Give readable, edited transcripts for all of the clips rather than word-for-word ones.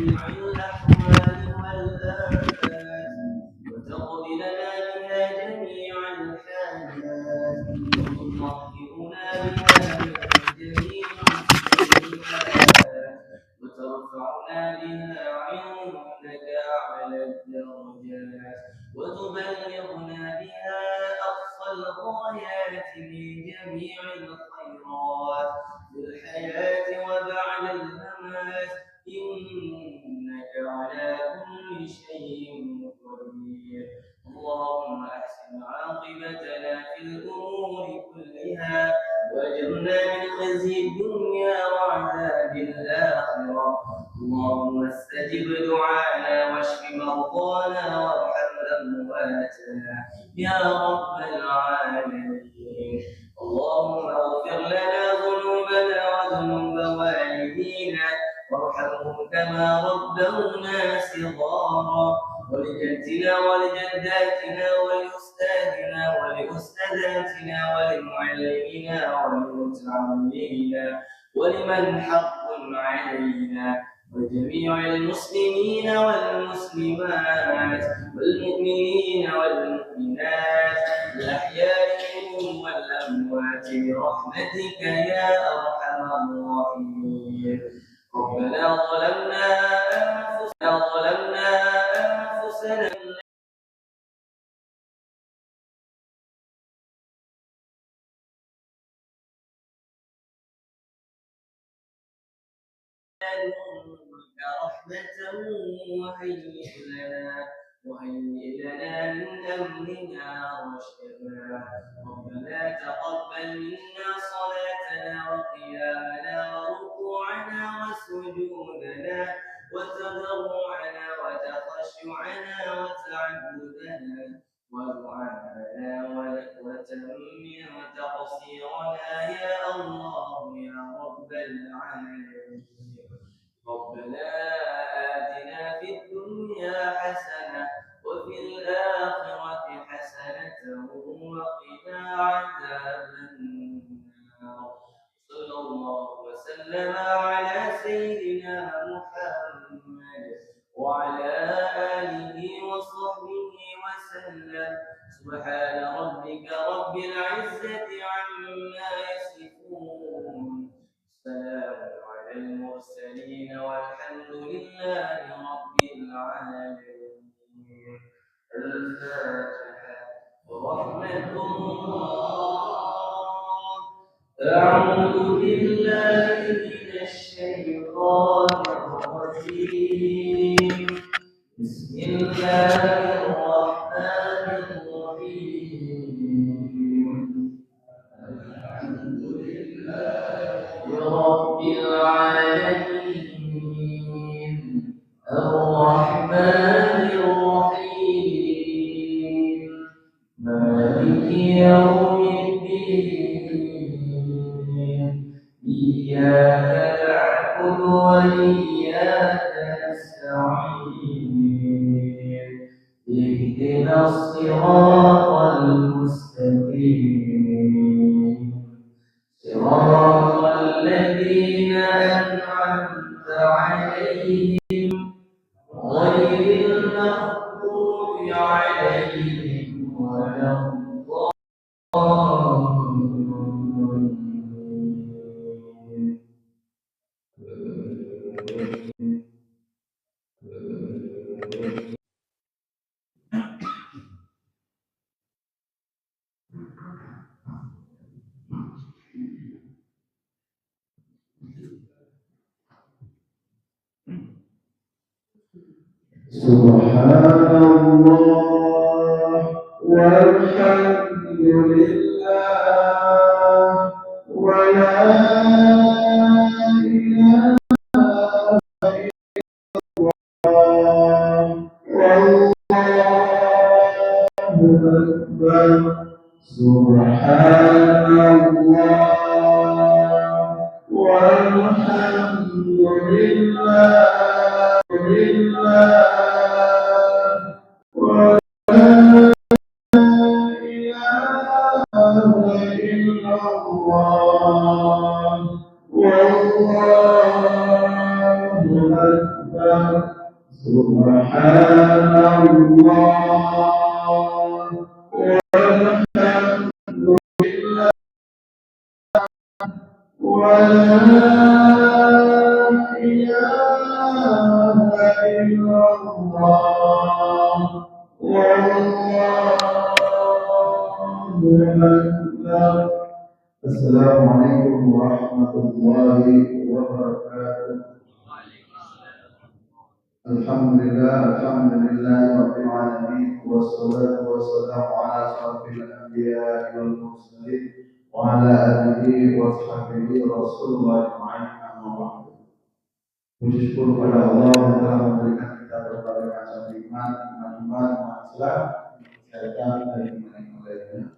جميع الأحوال والآفات وتقضي لنا بها جميع الحاجات وتطهرنا بها من جميع السيئات وترفعنا بها عندك أعلى الدرجات وتبلغنا بها أقصى الغايات من جميع الخيرات في الحياة وبعد الممات إنك على كل شيء قدير. اللهم أحسن عاقبتنا في الأمور كلها واجرنا من خزي الدنيا وعذاب الآخرة. اللهم استجب دعانا واشف مرضانا وارحم أمواتنا يا رب العالمين. اللهم اغفر لنا ذنوبنا وذنوب والدينا وارحمهم كما ربونا صغارا ولجدنا ولجداتنا ولأستاذنا ولأستاذاتنا ولمعلمينا ولمتعلمينا ولمن حق علينا وجميع المسلمين والمسلمات والمؤمنين والمؤمنات الأحياء منهم والأموات برحمتك يا أرحم الراحمين. ربنا ظلمنا أنفسنا رحمة وهيئ لنا من أمرنا رشدا. ربنا تقبل منا صلاتنا وقيامنا وركوعنا وسجودنا وتضرعنا وتخشعنا وتعبدنا ودعاءنا وتمم تقصيرنا يا الله يا رب العالمين. ربنا آتنا في الدنيا حسنة وفي الآخرة حسنة وقنا عذاب النار. صلى الله وسلم على سيدنا محمد وعلى آله وصحبه وسلم. سبحان ربك رب العزة عما يصفون سلام على المرسلين والحمد لله رب العالمين. الفاتحة. ورحمة الله. أعوذ بالله من الشيطان الرجيم. بسم الله الرحمن الرحيم. الحمد لله رب العالمين الرحمن الرحيم مالك يوم الدين إياك نعبد وإياك نستعين اهدنا الصراط المستقيم صراط الذين أنعمت عليهم غير المغضوب عليهم ولا سبحان الله والحمد لله ولا إله أكبر. سبحان الله والحمد لله ولا إله إلا الله والله أكبر. سبحان الله والحمد لله ولا إله إلا الله والله أكبر. Assalamualaikum warahmatullahi wabarakatuh. Alhamdulillah rabbil alamin wassalatu wassalamu ala asyrafil anbiya'i wal mursalin wa ala alihi wa sahbihi Rasulullah amma ba'du. Puji syukur kepada Allah yang telah memberikan kita berbagai macam nikmat, iman, Islam, kesehatan dan iman yang lainnya.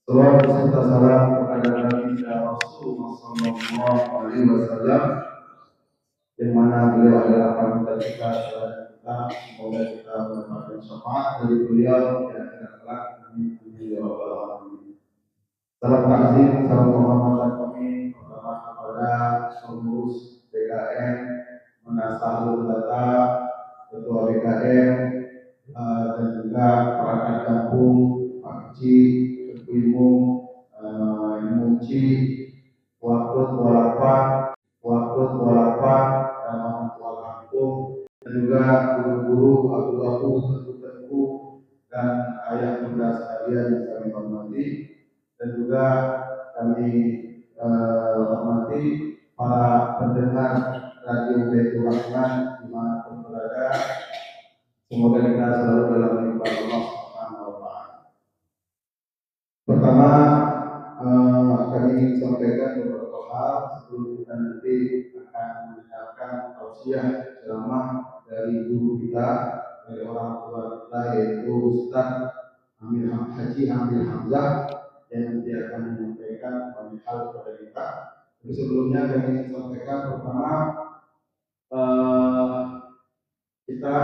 Salawat serta salam kepada Nabi Rasulullah sallallahu alaihi wasallam yang mana beliau adalah panutan kita dan kita semoga kita mendapatkan syafaat dari beliau dan kelak amin ya rabbal alamin. Salam takzim, salam penghormatan kami pertama kepada pengurus BKM, Menasahlul Data, Ketua BKM, dan juga perangkat kampung, Pak Haji, Ketua Imuci, Wakut Walapan, dan orang tua kampung, dan juga guru-guru, abu-abu, tentu dan ayah bunda sekalian yang kami hormati, dan juga kami hormati para pendengar Radio Baitur Rahman dimanapun berada. Semoga kita selalu dalam lindungan Allah Subhanahu wa Ta'ala. Pertama, kami ingin sampaikan beberapa hal sebelum kita nanti akan mendengarkan tausiah ceramah dari guru kita, dari orang tua kita, yaitu Ustaz Haji Hamil Hamzah yang nanti akan menyampaikan banyak hal kepada kita. Tapi sebelumnya kami ingin sampaikan pertama, kita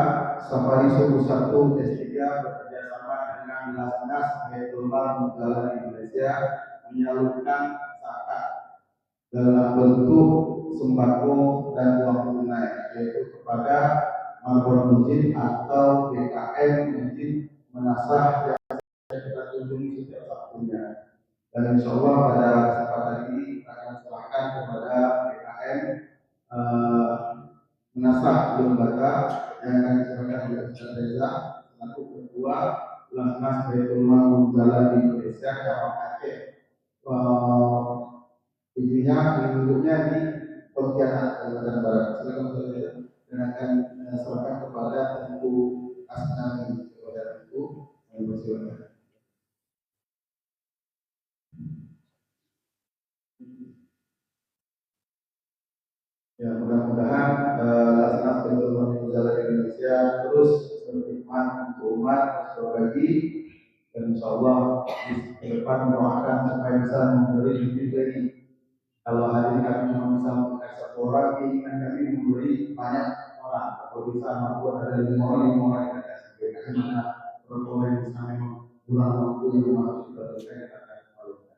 Safari Subuh 1 S3 bekerjasama dengan Lasnas Haitullah Mujalla Indonesia menyalurkan zakat dalam bentuk sembako dan uang tunai, yaitu kepada Marbon Masjid atau BKM Masjid Menasah yang kita kunjungi setiap Sabtunya. Dan insya Allah pada kesempatan ini akan serahkan kepada BKM Menasah Lembaga yang akan disampaikan oleh Ustaz Reza selaku Ketua Lasnas Haitullah Mujalla Indonesia cabang Aceh. Intinya penduduknya di Pontianak, Kalimantan Barat. Silakan saudara dan akan serahkan kepada Tengku Asnawi, kepada Tengku yang bersilakan. Ya, mudah-mudahan Lasnas Haitullah Mujalla Indonesia terus berkhidmat untuk umat, berbagi, dan insya Allah di depan mendoakan supaya bisa memberi lebih dari. Kalau hari ini kami cuma bisa memberi satu orang, keinginan kami memberi banyak orang. Kalau bisa mampu ada 5 orang yang kasih. Bagaimana protokol yang bisa memang kurang mampu yang harus kita berikan kita akan lakukan.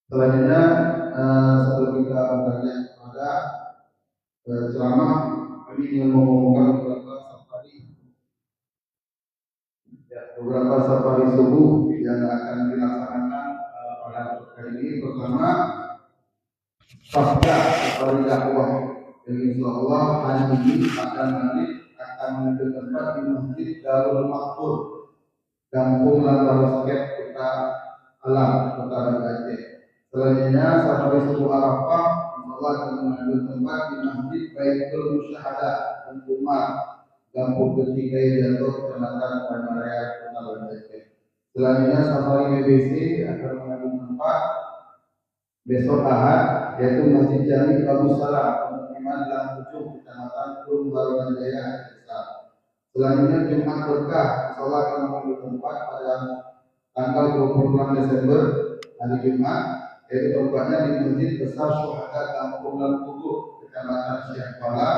Selanjutnya, sebelum kita bertanya kepada ceramah, kami ingin mengumumkan beberapa safari subuh yang akan dilaksanakan pada kali ini. Pertama, pasca safari dakwah yang insya Allah hari ini akan mengambil tempat di Masjid Darul Makfur, Kampung Lambarusaket, Kota Alam, Kota Aceh. Selanjutnya safari subuh Arafah insya Allah akan mengambil tempat di Masjid Baitul Musyahadah, Umar, Kampung Kecikai Jatuh, Kecamatan Bandar Raya, Kota Aceh. Selanjutnya safari BBC akan mengambil tempat besok Ahad, yaitu Masjid Jami Abu Salam, Pemukiman Langpucung, Kecamatan Plum Barunan Jaya, Aceh. Selanjutnya Jumat Berkah, insyaallah akan mengambil tempat pada tanggal 26 Desember, hari Jumat, yaitu tempatnya di Masjid Besar Syuhada Kampung Langpucung, Kecamatan Syekh Kuala,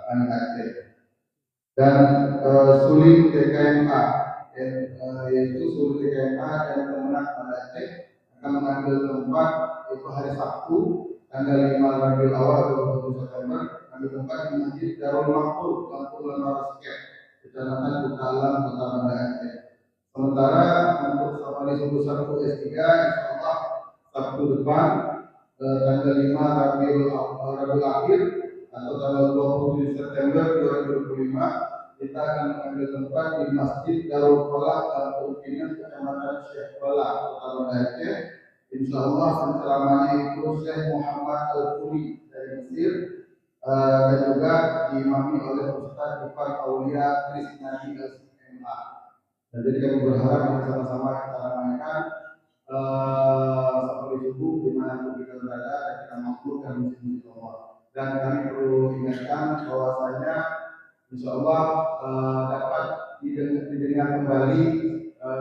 Aceh. Dan Suling TKMA, yaitu Suling TKMA dan Kemenang Aceh akan mengambil tempat itu hari Sabtu tanggal 5 Rabiul Awal 27 September akan di tempat di Masjid Darul Maqtul, Lampung Lanarasket, Kecamatan Butalan, Kota Banda Aceh. Sementara untuk safari subuh 1 S3 insyaallah Sabtu depan tanggal 5 Rabiul Akhir atau tanggal 27 September 2025 kita akan mengambil tempat di Masjid Darul Falah Lampung Pinang, Kecamatan Syekh Falah, Kota Banda Aceh. Insyaallah penceramahnya itu Syekh Muhammad Al-Furi dari Mesir dan juga diimami oleh Ustaz Ifan Aulia Krisnadi LCMA. Dan jadi kami berharap bersama-sama kita ramaikan safari subuh dimanapun kita berada dan kita makmurkan musim Allah. Dan kami perlu ingatkan bahwasanya insyaallah dapat didengar kembali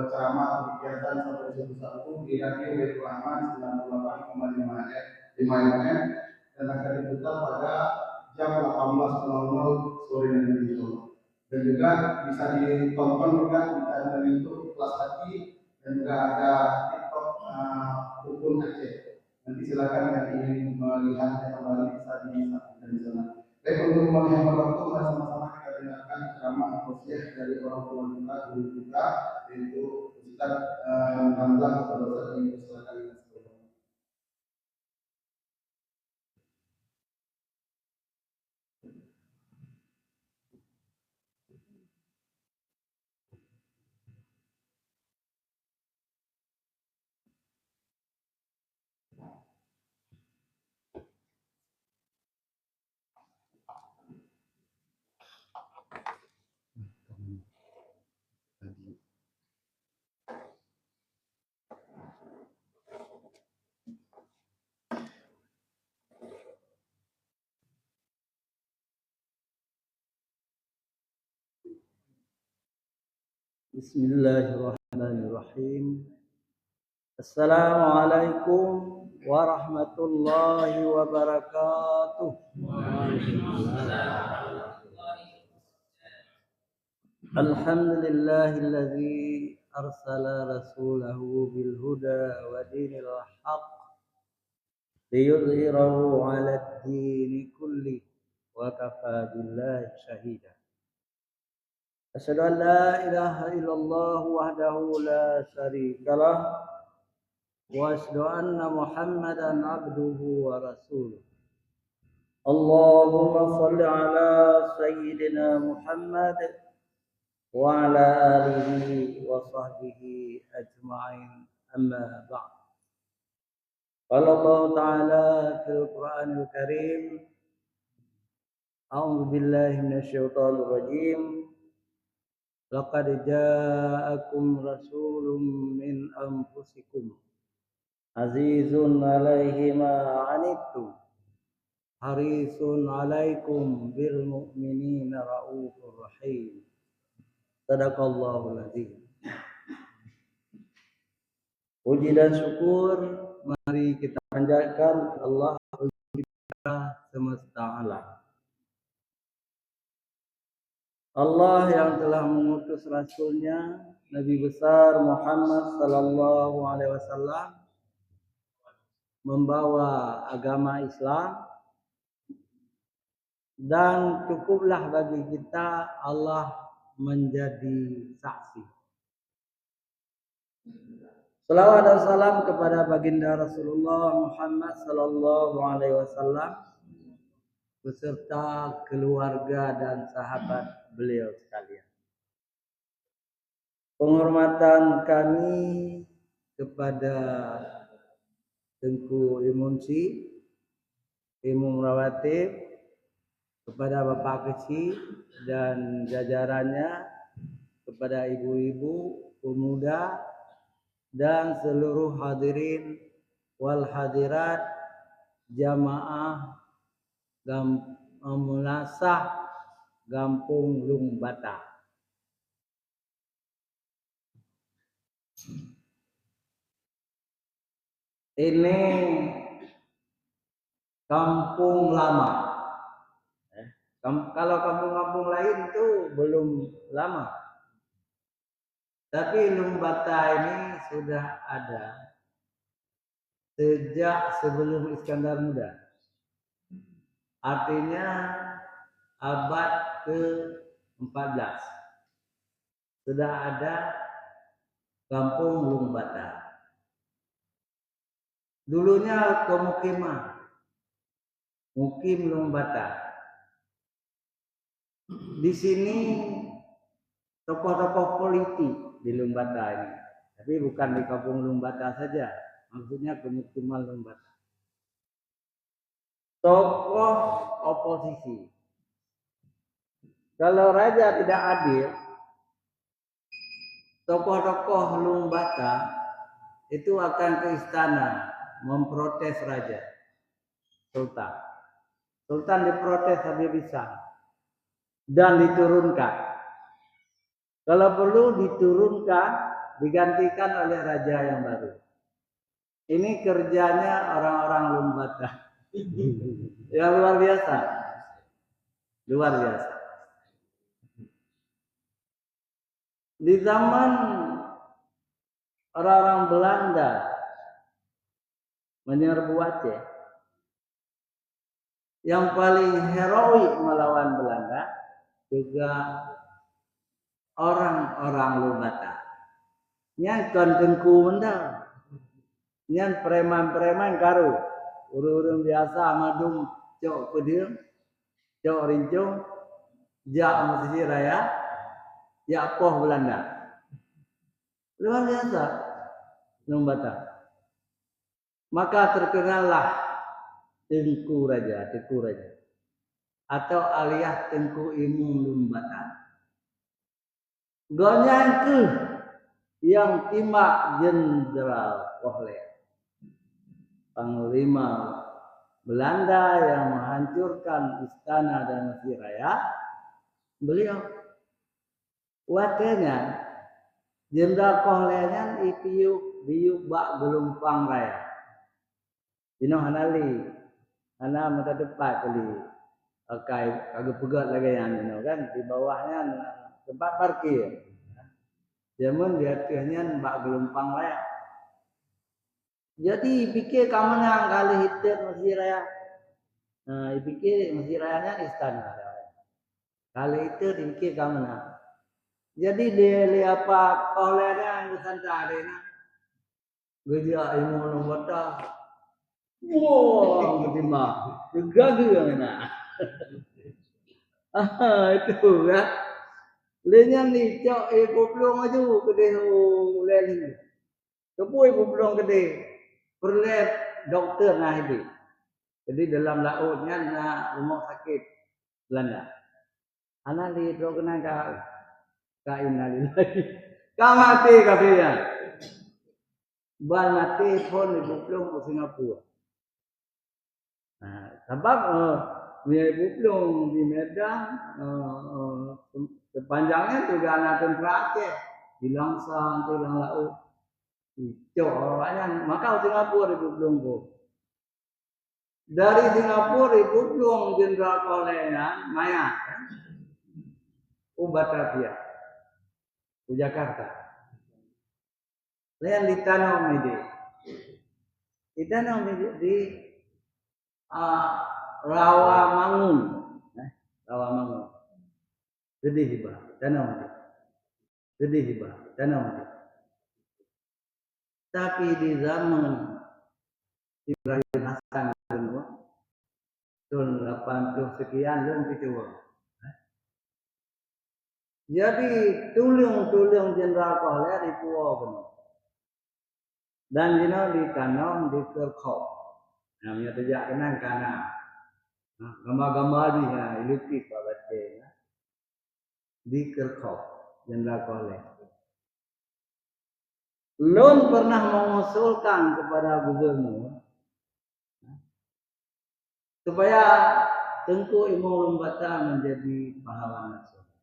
ceramah kegiatan safari subuh satu di Radio Baitul Rahman 98,5 FM dan akan diputar pada jam 18.00 sore nanti insyaallah. Dan juga bisa ditonton juga di channel YouTube Kelas Hati dan juga ada TikTok Rukun Aceh. Nanti silakan yang ingin melihatnya kembali bisa disaksikan di sana. Baik, untuk menghemat waktu, sama-sama kita dengarkan ceramah tausiah dari orang tua kita, guru kita, yaitu Ustaz Hamzah atau Ustaz yang silakan. Bismillahirrahmanirrahim. Assalamualaikum warahmatullahi wabarakatuh. Alhamdulillahilladzi arsala rasulahu bil huda wa dinil haqq liyudhhirahu 'alad dini kulli wa kafa billahi shahida. Asyhadu an la ilaha illallah wahdahu la syarika lah wa asyhadu anna Muhammadan abduhu wa rasuluh. Allahumma shalli ala sayyidina Muhammad wa ala alihi wa sahbihi ajma'in, amma ba'd. Qala Allah ta'ala fil Qur'anil Karim, a'udzu billahi minasyaitonir rajim. Laqad ja'akum rasulun min anfusikum azizun 'alaihi ma 'anittum harisun 'alaikum bil mu'minina raufur rahim. Sadaqallahul azim. Puji dan syukur mari kita panjatkan Allah semesta alam. Allah yang telah mengutus Rasulnya Nabi besar Muhammad sallallahu alaihi wasallam membawa agama Islam, dan cukuplah bagi kita Allah menjadi saksi. Salawat dan salam kepada baginda Rasulullah Muhammad sallallahu alaihi wasallam beserta keluarga dan sahabat beliau sekalian. Penghormatan kami kepada Tengku Imunsi, Imam Rawatib, kepada Bapak Kecil dan jajarannya, kepada ibu-ibu, pemuda, dan seluruh hadirin wal hadirat jamaah Mulasah Gampung Lungbata. Ini kampung lama. Kalau kampung-kampung lain itu belum lama. Tapi Lungbata ini sudah ada sejak sebelum Iskandar Muda. artinya abad ke-14 sudah ada kampung Lung Bata. Dulunya pemukiman Mukim Lung Bata. Di sini tokoh-tokoh politik di Lung Bata ini. Tapi bukan di kampung Lung Bata saja. Maksudnya pemukiman Lung Bata. Tokoh oposisi. Kalau raja tidak adil, tokoh-tokoh Lung Bata itu akan ke istana memprotes raja, sultan. Sultan diprotes habis-habisan dan diturunkan. Kalau perlu diturunkan, digantikan oleh raja yang baru. Ini kerjanya orang-orang Lung Bata. Yang luar biasa. Luar biasa. Di zaman orang-orang Belanda menyerbu Aceh, yang paling heroik melawan Belanda juga orang-orang Lung Bata. Yang kon tengku mendal. Yang preman-preman karu. Urung-urung biasa madung cok pedil, cok rincung, jak Masjid Raya, jak poh Belanda. Luar biasa Lung Bata. Maka terkenallah Tengku Raja atau alias Tengku Imung Lung Bata. Gonyang ke yang timak Jenderal Kohler, Panglima Belanda yang menghancurkan istana dan Masjid Raya. Beliau watenya Jenderal Kohlernya diuk bak gelumpang raya. Dino hanali, hana mata depan kali, kagak pegat lagi yang kan di bawahnya tempat parkir. Zaman di atasnya bak gelumpang raya. Jadi pikir kamu yang kali hidup Masjid Raya. Nah, dipikir Masjid Rayanya istana. Kali itu dipikir kamu nak. Jadi dia lihat apa Kohlernya yang santai nak. Gejak ilmu Lung Bata. Wah, ketimbang. Gegagi yang nak. Itu kan. Lenyan ni cok pelong aja kedai lelin. Kepui pelong kedai. Perlet doktor nah ini. Jadi dalam lautnya nak rumah sakit Belanda. Anak di kena kain lagi. Kau mati katanya. Ban mati pun pelong ke Singapura. Nah, sebab pelong di Medan sepanjangnya juga anak tentera Aceh di Langsang, di Lang Laut. Itu orangnya maka Singapura pelong ko. Dari Singapura pelong Jenderal Kohlernya mayat. Batavia, Jakarta. Lain ditanam di Rawamangun, Rawamangun. Gede hibah, tanam Gede hibah, tanam Tapi di zaman Ibrahim Hasan tahun 80 sekian yang gitu. Jadi tulung Jenderal Kohler di Pulau Benua. Dan dino ditanam di Kerkop. Namanya tidak kenang kana. Gambar-gambar dia ilukis babatnya. Di Kerkop Jenderal Kohler. Lun pernah mengusulkan kepada gubernur supaya Tengku Imung Lung Bata menjadi pahlawan nasional.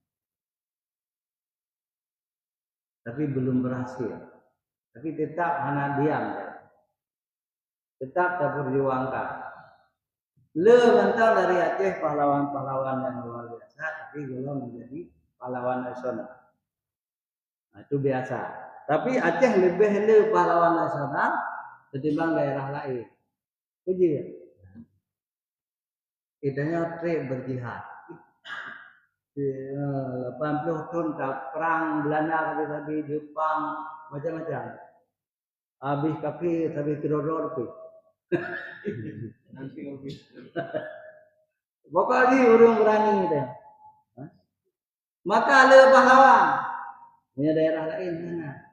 Tapi belum berhasil. Tapi tetap hanya diam. Tetap terperjuangkan. Mentang dari Aceh pahlawan-pahlawan yang luar biasa, tapi belum menjadi pahlawan nasional. Nah, itu biasa. Tapi Aceh lebih pahlawan nasional ketimbang daerah lain. Puji ya? Kitanya trip berjihad. 80 tahun perang Belanda habis Jepang macam-macam. Habis kafir habis teror tu. Nanti habis. Pokoknya orang berani gitu. Maka ada pahlawan. Punya daerah lain mana?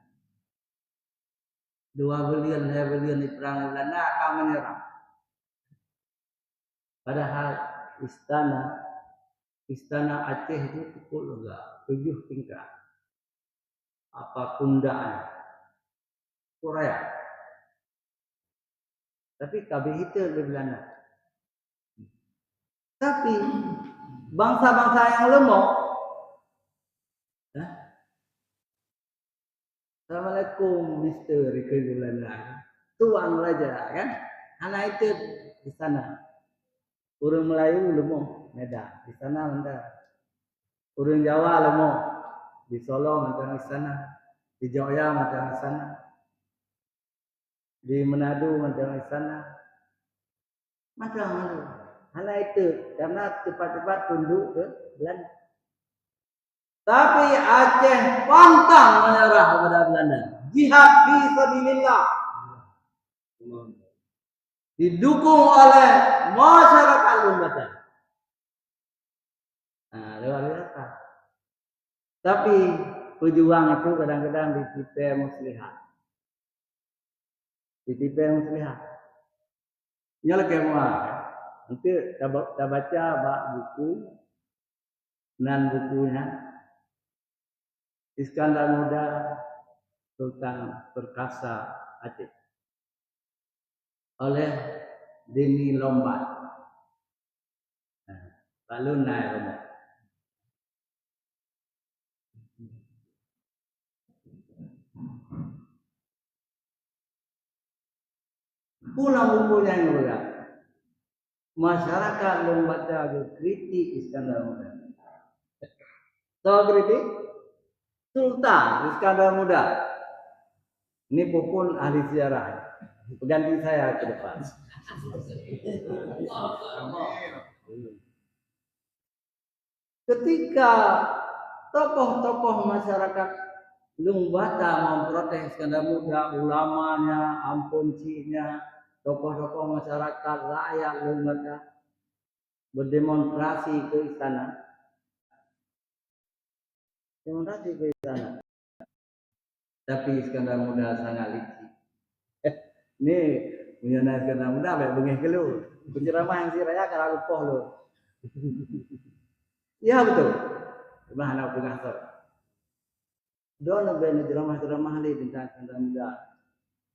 2 bilion di perang Belanda akan menyerang. Padahal istana Aceh itu pukul enggak 7 tingkat. Apa kundaan Korea. Tapi kabeh itu di Belanda. Tapi bangsa-bangsa yang lemah, Assalamualaikum Mister ke Belanda. Tuan Raja kan? Anak itu di sana. Orang Melayu lemah, Medan. Di sana mana? Orang Jawa lemah. Di Solo macam di sana. Di Jogja macam di sana. Di Manado macam di sana. Macam mana? Anak itu karena cepat-cepat tunduk ke Belanda. Tapi Aceh pantang menyerah kepada Belanda. Jihad fi sabilillah. Didukung oleh masyarakat Lumbata. Nah, luar biasa. Tapi pejuang itu kadang-kadang ditipai muslihat. Nyala kemah. Nanti kita baca bak buku nan bukunya Iskandar Muda Sultan Perkasa Aceh oleh Deni Lombat. Lalu naik rumah. Pulang bukunya yang mulia. Masyarakat membaca kritik Iskandar Muda. Tahu kritik? Sultan Iskandar Muda. Ini pun ahli sejarah. Pengganti saya ke depan. Ketika tokoh-tokoh masyarakat Lumbata memprotes Iskandar Muda, ulamanya, ampuncinya, tokoh-tokoh masyarakat rakyat Lumbata berdemonstrasi ke istana. Tapi Iskandar Muda sangat licik. Ini punya Iskandar Muda baik bengih ke lu. Penceramah yang si raya kalau lupa lu. Iya betul. Cuma anak pengasor. Dono ben ceramah-ceramah li tentang Iskandar Muda.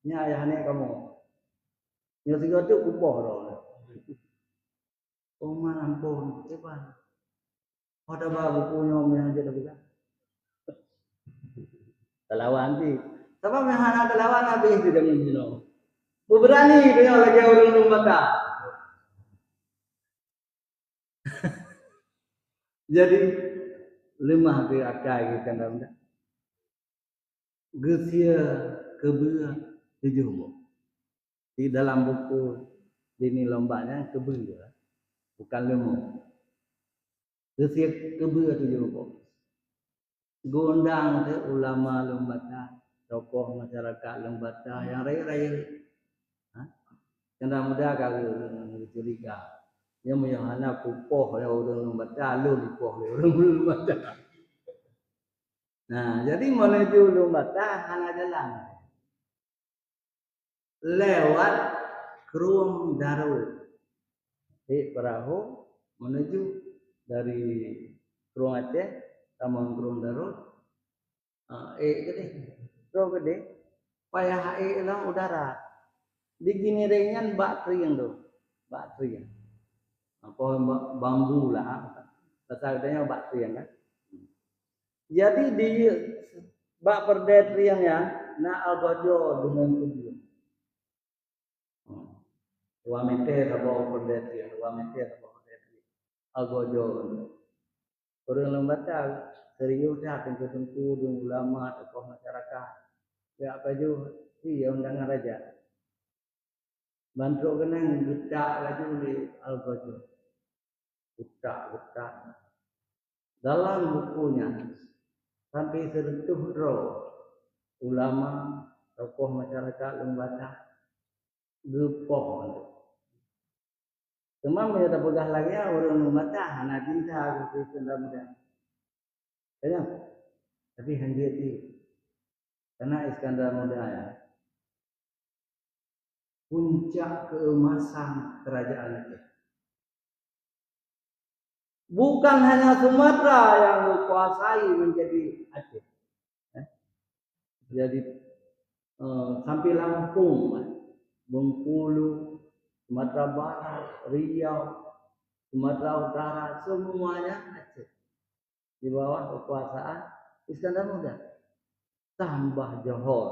Ini ayahnya kamu. Yang tiga tu upah dah. Oh man ampun, cepat. Ada babu punya yang jadi bukan. Telawan ti. Sebab yang anak telawan habis di dalam sini. Berani dia lagi orang Lumbata. Jadi lemah ke akai Iskandar Muda. Gesia kebua 7. Di dalam buku Dini Lombanya kebua. Bukan lemah. Gesia kebua 7. Gondang ke ulama Lumbata, tokoh masyarakat Lumbata yang raya-raya. Iskandar Muda kalau curiga. Dia punya anak pupoh ya orang Lumbata, lu pupoh orang Lumbata. Nah, jadi menuju Lumbata hanya jalan lewat Krum Darul. Perahu menuju dari Krum Aceh sama Krum Darul. Gede. Krum gede. Payah hilang udara. Di gini ringan bakteri yang tu. Bakteri yang. Apa bambu lah. Katanya bakteri yang kan. Jadi di bak perdetriannya nak algojo dengan kudu. 2 meter apa perdetrian, 2 meter apa perdetrian. Algojo. Orang Lumbata serius dah tentu-tentu dengan ulama tokoh masyarakat. Ya apa juga iya undangan raja. Bantu kenang getak lagi di algojo. buta-buta. Dalam bukunya sampai sentuh roh ulama tokoh masyarakat lembaga gepoh. Cuma mereka pegah lagi orang membaca anak cinta gitu mudah. Ya, tapi handi karena Iskandar Muda ya puncak keemasan kerajaan itu. Bukan hanya Sumatera yang dikuasai menjadi Aceh. Jadi sampai Lampung, Bengkulu, Sumatera Barat, Riau, Sumatera Utara, semuanya Aceh di bawah kekuasaan Iskandar Muda. Tambah Johor,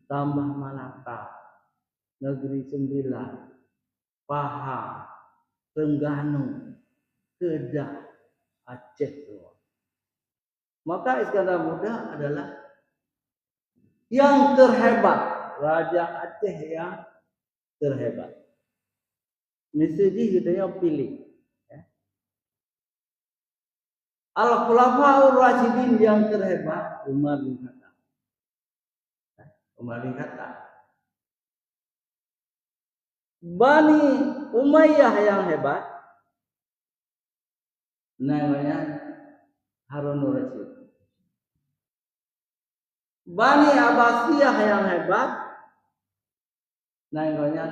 tambah Malaka, Negeri Sembilan, Pahang, Terengganu, Kedah, Aceh semua. Maka Iskandar Muda adalah yang terhebat, Raja Aceh yang terhebat. Mesti kita pilih. Al-Khulafaur Rasyidin yang terhebat Umar bin Khattab. Umar bin Khattab. Bani Umayyah yang hebat namanya Harun al-Rashid. Bani Abbasiyah yang hebat namanya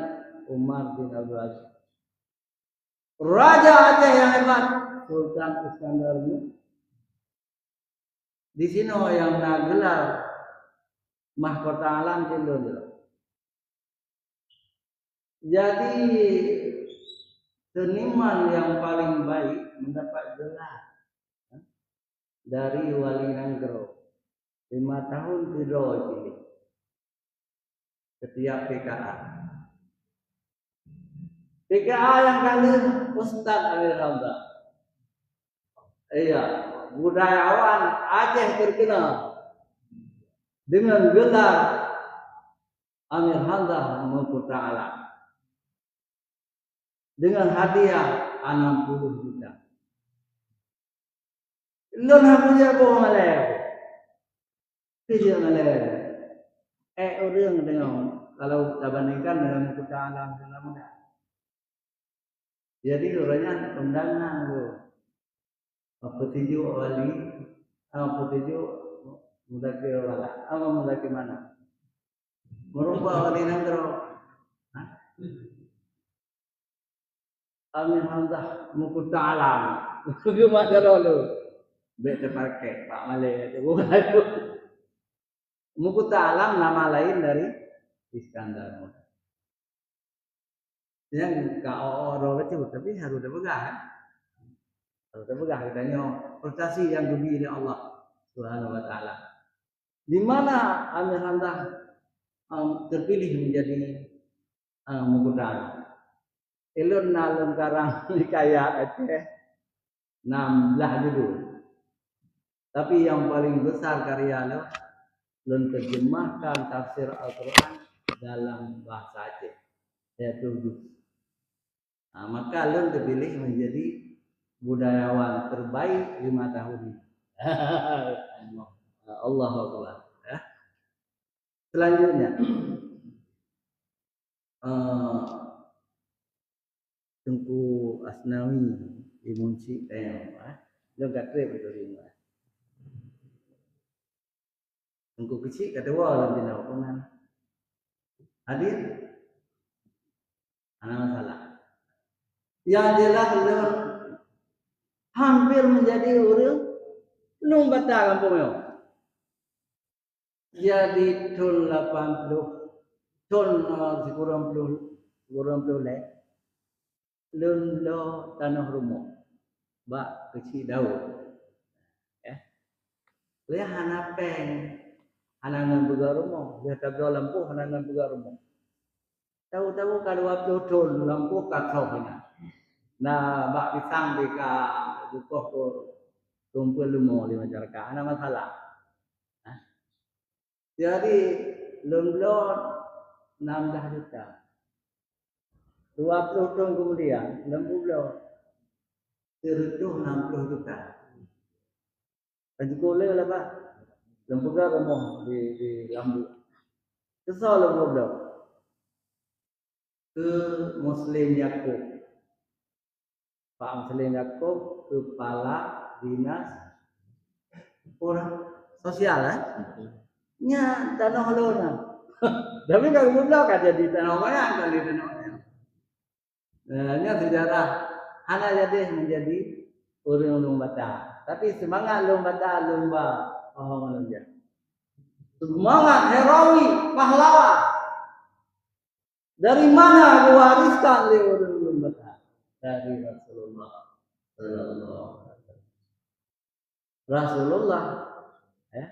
Umar bin Abdul Aziz. Raja Aceh yang hebat Sultan Iskandar Muda. Di sini yang gelar mahkota alam dulu. Jadi seniman yang paling baik mendapat gelar dari Wali Nanggro 5 tahun tidur ini setiap PKA. PKA yang kali Ustadz Amir Hamzah. Iya, budayawan Aceh terkenal dengan gelar Amir Hamzah Mahkota Alam dengan hadiah 60 juta. Lon hapunya bohong malay. Tidak malay. Orang dengan kalau kita bandingkan dengan Mahkota Alam segala macam. Jadi orangnya undangan tu. Petinju wali, petinju mudaki wala, mudaki mana? Merubah wali Nanggro. Amir Hamzah Mahkota Alam. Gimana dulu? Bete pakai Pak Malay itu bukan itu. Mahkota Alam nama lain dari Iskandar Muda. Yang kau orang itu tapi harus dipegang. Harus dipegang katanya prestasi yang diberi oleh Allah Subhanahu Wa Taala. Di mana Amir Hamzah terpilih menjadi Mahkota Alam. Elon nalun karang di kaya Aceh 16 judul. Tapi yang paling besar karya lo terjemahkan tafsir Al-Quran dalam bahasa Aceh, yaitu Gus. Nah, maka lo terpilih menjadi budayawan terbaik 5 tahun ini. Allahu Akbar. Ya. Selanjutnya, Tengku Asnawi Ibn Syi'ah. Lo kata betul ini. Tengku kecil kata wah dalam pengan. Hadir? Ada masalah. Yang jelas lo hampir menjadi orang belum batal kampung yo. Jadi ton 80 ton kurang puluh lek. Lun lo tanah rumah. Bak kecil daun. Dia hanapeng hanangan buga rumah. Dia tablo lampu hanangan buga rumah. Tahu-tahu kalau 20 ton lampu kacau ina. Nah, bak pisang bika bukoh ko kumpul lumo di masyarakat. Ada masalah. Jadi lomblon 16 juta. 20 tahun kemudian lembu blon Terutuh 60 juta. Kaji kule lah Pak. Lembaga rumah di Lambu. Kesal lembaga. Ke Muslim Yakub. Pak Muslim Yakub kepala dinas orang sosial nya tanah lona. Tapi kalau belum kan jadi tanah mana kan di tanah mana. Nah, ini sejarah hana jadi menjadi urung lumbata. Tapi semangat lumbata lumba manusia. Semangat heroik pahlawan. Dari mana diwariskan oleh urung lumbata? Dari Rasulullah sallallahu alaihi wasallam. Rasulullah ya.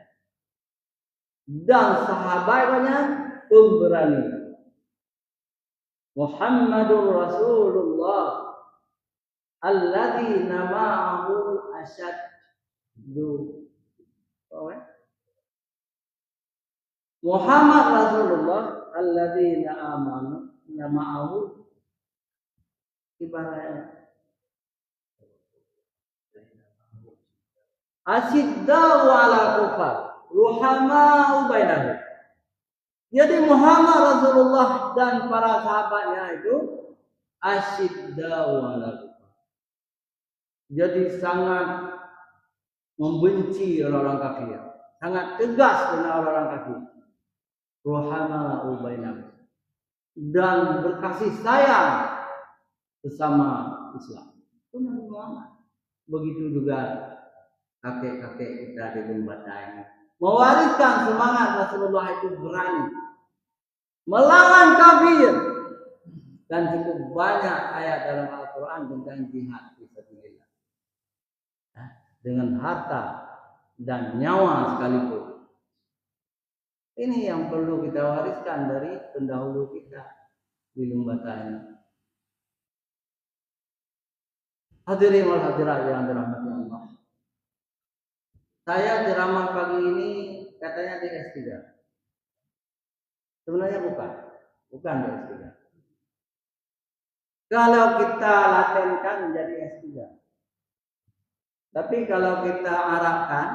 Dan sahabatnya pemberani. Muhammadur Rasulullah alladzi nama'ahu asyaddu. Muhammad Rasulullah alladzi nama'ahu ibaratnya asyiddaw ala kufar ruhamau bainahum. Jadi Muhammad Rasulullah dan para sahabatnya itu asyiddaw ala kufar. Jadi sangat membenci orang-orang kafir, sangat tegas dengan orang-orang kafir. Ruhamau bainahum. Dan berkasih sayang sesama Islam. Itu Nabi Muhammad. Begitu juga kakek-kakek kita di Lumbata ini mewariskan semangat Rasulullah itu berani melawan kafir, dan cukup banyak ayat dalam Al-Quran tentang jihad fisabilillah dengan harta dan nyawa sekalipun. Ini yang perlu kita wariskan dari pendahulu kita di Lumbata ini. Hadirin wal hadirat yang dirahmati Allah. Saya ceramah pagi ini katanya di S3. Sebenarnya bukan di S3. Kalau kita latenkan menjadi S3. Tapi kalau kita arahkan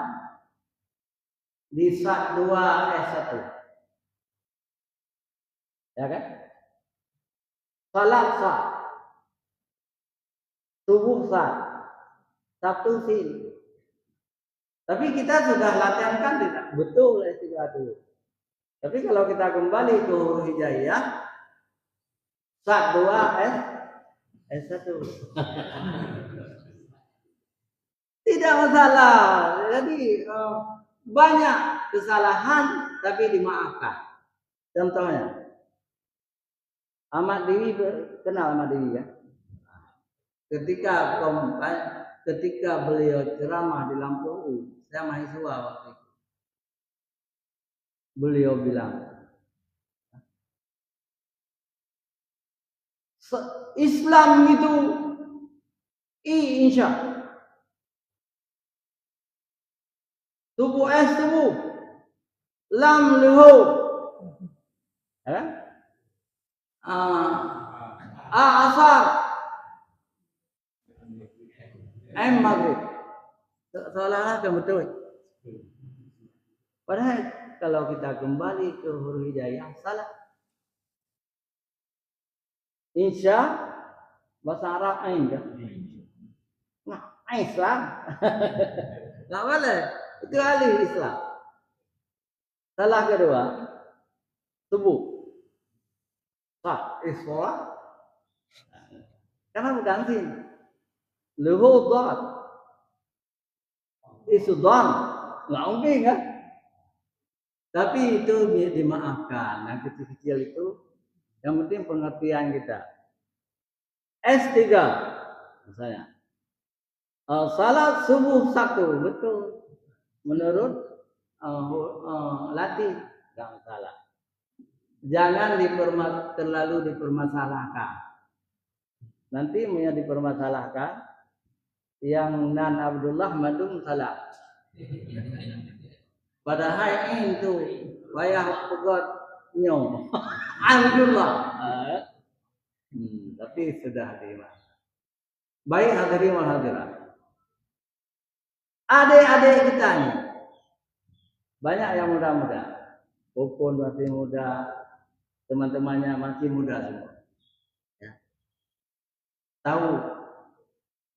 di S2 S1. Ya kan? Salat sah. Subuh sah. Sabtu sin. Tapi kita sudah latihankan tidak betul S3 dulu. Tapi kalau kita kembali ke huruf hijaiyah S2 S1. Tidak masalah. Jadi banyak kesalahan tapi dimaafkan. Contohnya Ahmad Dewi, kenal Ahmad Dewi ya? Ketika beliau ceramah di Lampung, saya mahasiswa waktu itu. Beliau bilang, Islam itu insya. Tubuh tubuh. Lam leho. Asar. Maghrib. Seolah-olah kan betul. Padahal kalau kita kembali ke huruf hijaiyah salah. Insya bahasa Arab ain kan? Nah, Islam. Enggak boleh. Itu alih Islam. Salah kedua, subuh. Sah, Islam. Karena bukan sin. Luhu dhat. Isudhan. Enggak mungkin kan? Tapi itu dimaafkan. Yang kecil-kecil itu yang penting pengertian kita. S3 misalnya. Salat subuh 1 betul. Menurut Latih enggak salah. Jangan terlalu dipermasalahkan. Nanti punya dipermasalahkan yang Nan Abdullah Madum salah. Padahal itu wayah pegot nyong. Abdullah. Tapi sudah dimaafkan. Baik hadirin wal hadirat. Adik-adik kita ini banyak yang muda-muda. Popon masih muda, teman-temannya masih muda semua. Ya. Tahu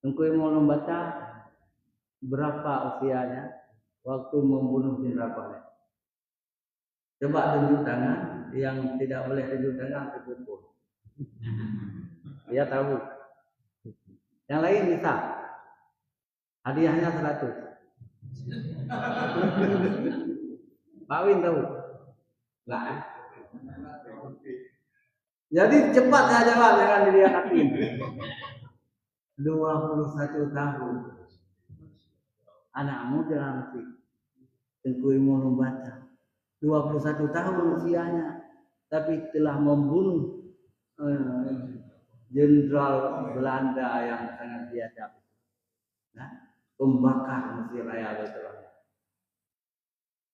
Tengku Imam Lombata berapa usianya waktu membunuh Jenderal Kolit? Coba tunjuk tangan, yang tidak boleh tunjuk tangan dipukul. Dia tahu. Yang lain bisa. Hadiahnya 100. Pak Win tahu? Enggak. Jadi cepat saya jawab dengan diri Hakim. 21 tahun. Anak muda masih. Tengku Imam Lombata. 21 tahun usianya, tapi telah membunuh jenderal Belanda yang sangat biadab. Nah, pembakar Mesir Raya betul.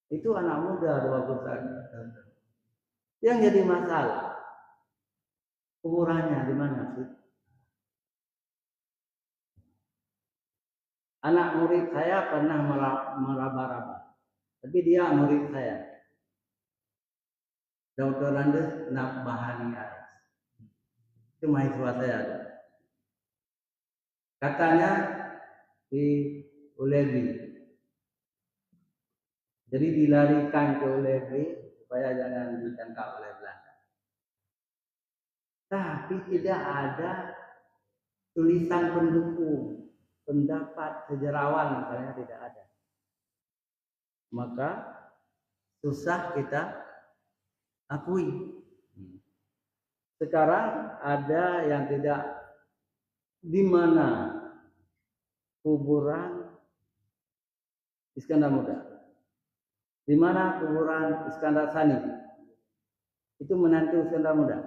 Itu anak muda 21 tahun. Yang jadi masalah, kuburannya di mana sih? Anak murid saya pernah meraba-raba, tapi dia murid saya. Dr. Andes Nabahani Aris. Itu mahasiswa saya. Katanya di Ulebi. Jadi dilarikan ke Ulebi supaya jangan ditangkap oleh Belanda. Tapi tidak ada tulisan pendukung, pendapat sejarawan misalnya tidak ada. Maka susah kita akui. Sekarang ada yang tidak, di mana kuburan Iskandar Muda, di mana kuburan Iskandar Sani, itu menantu Iskandar Muda,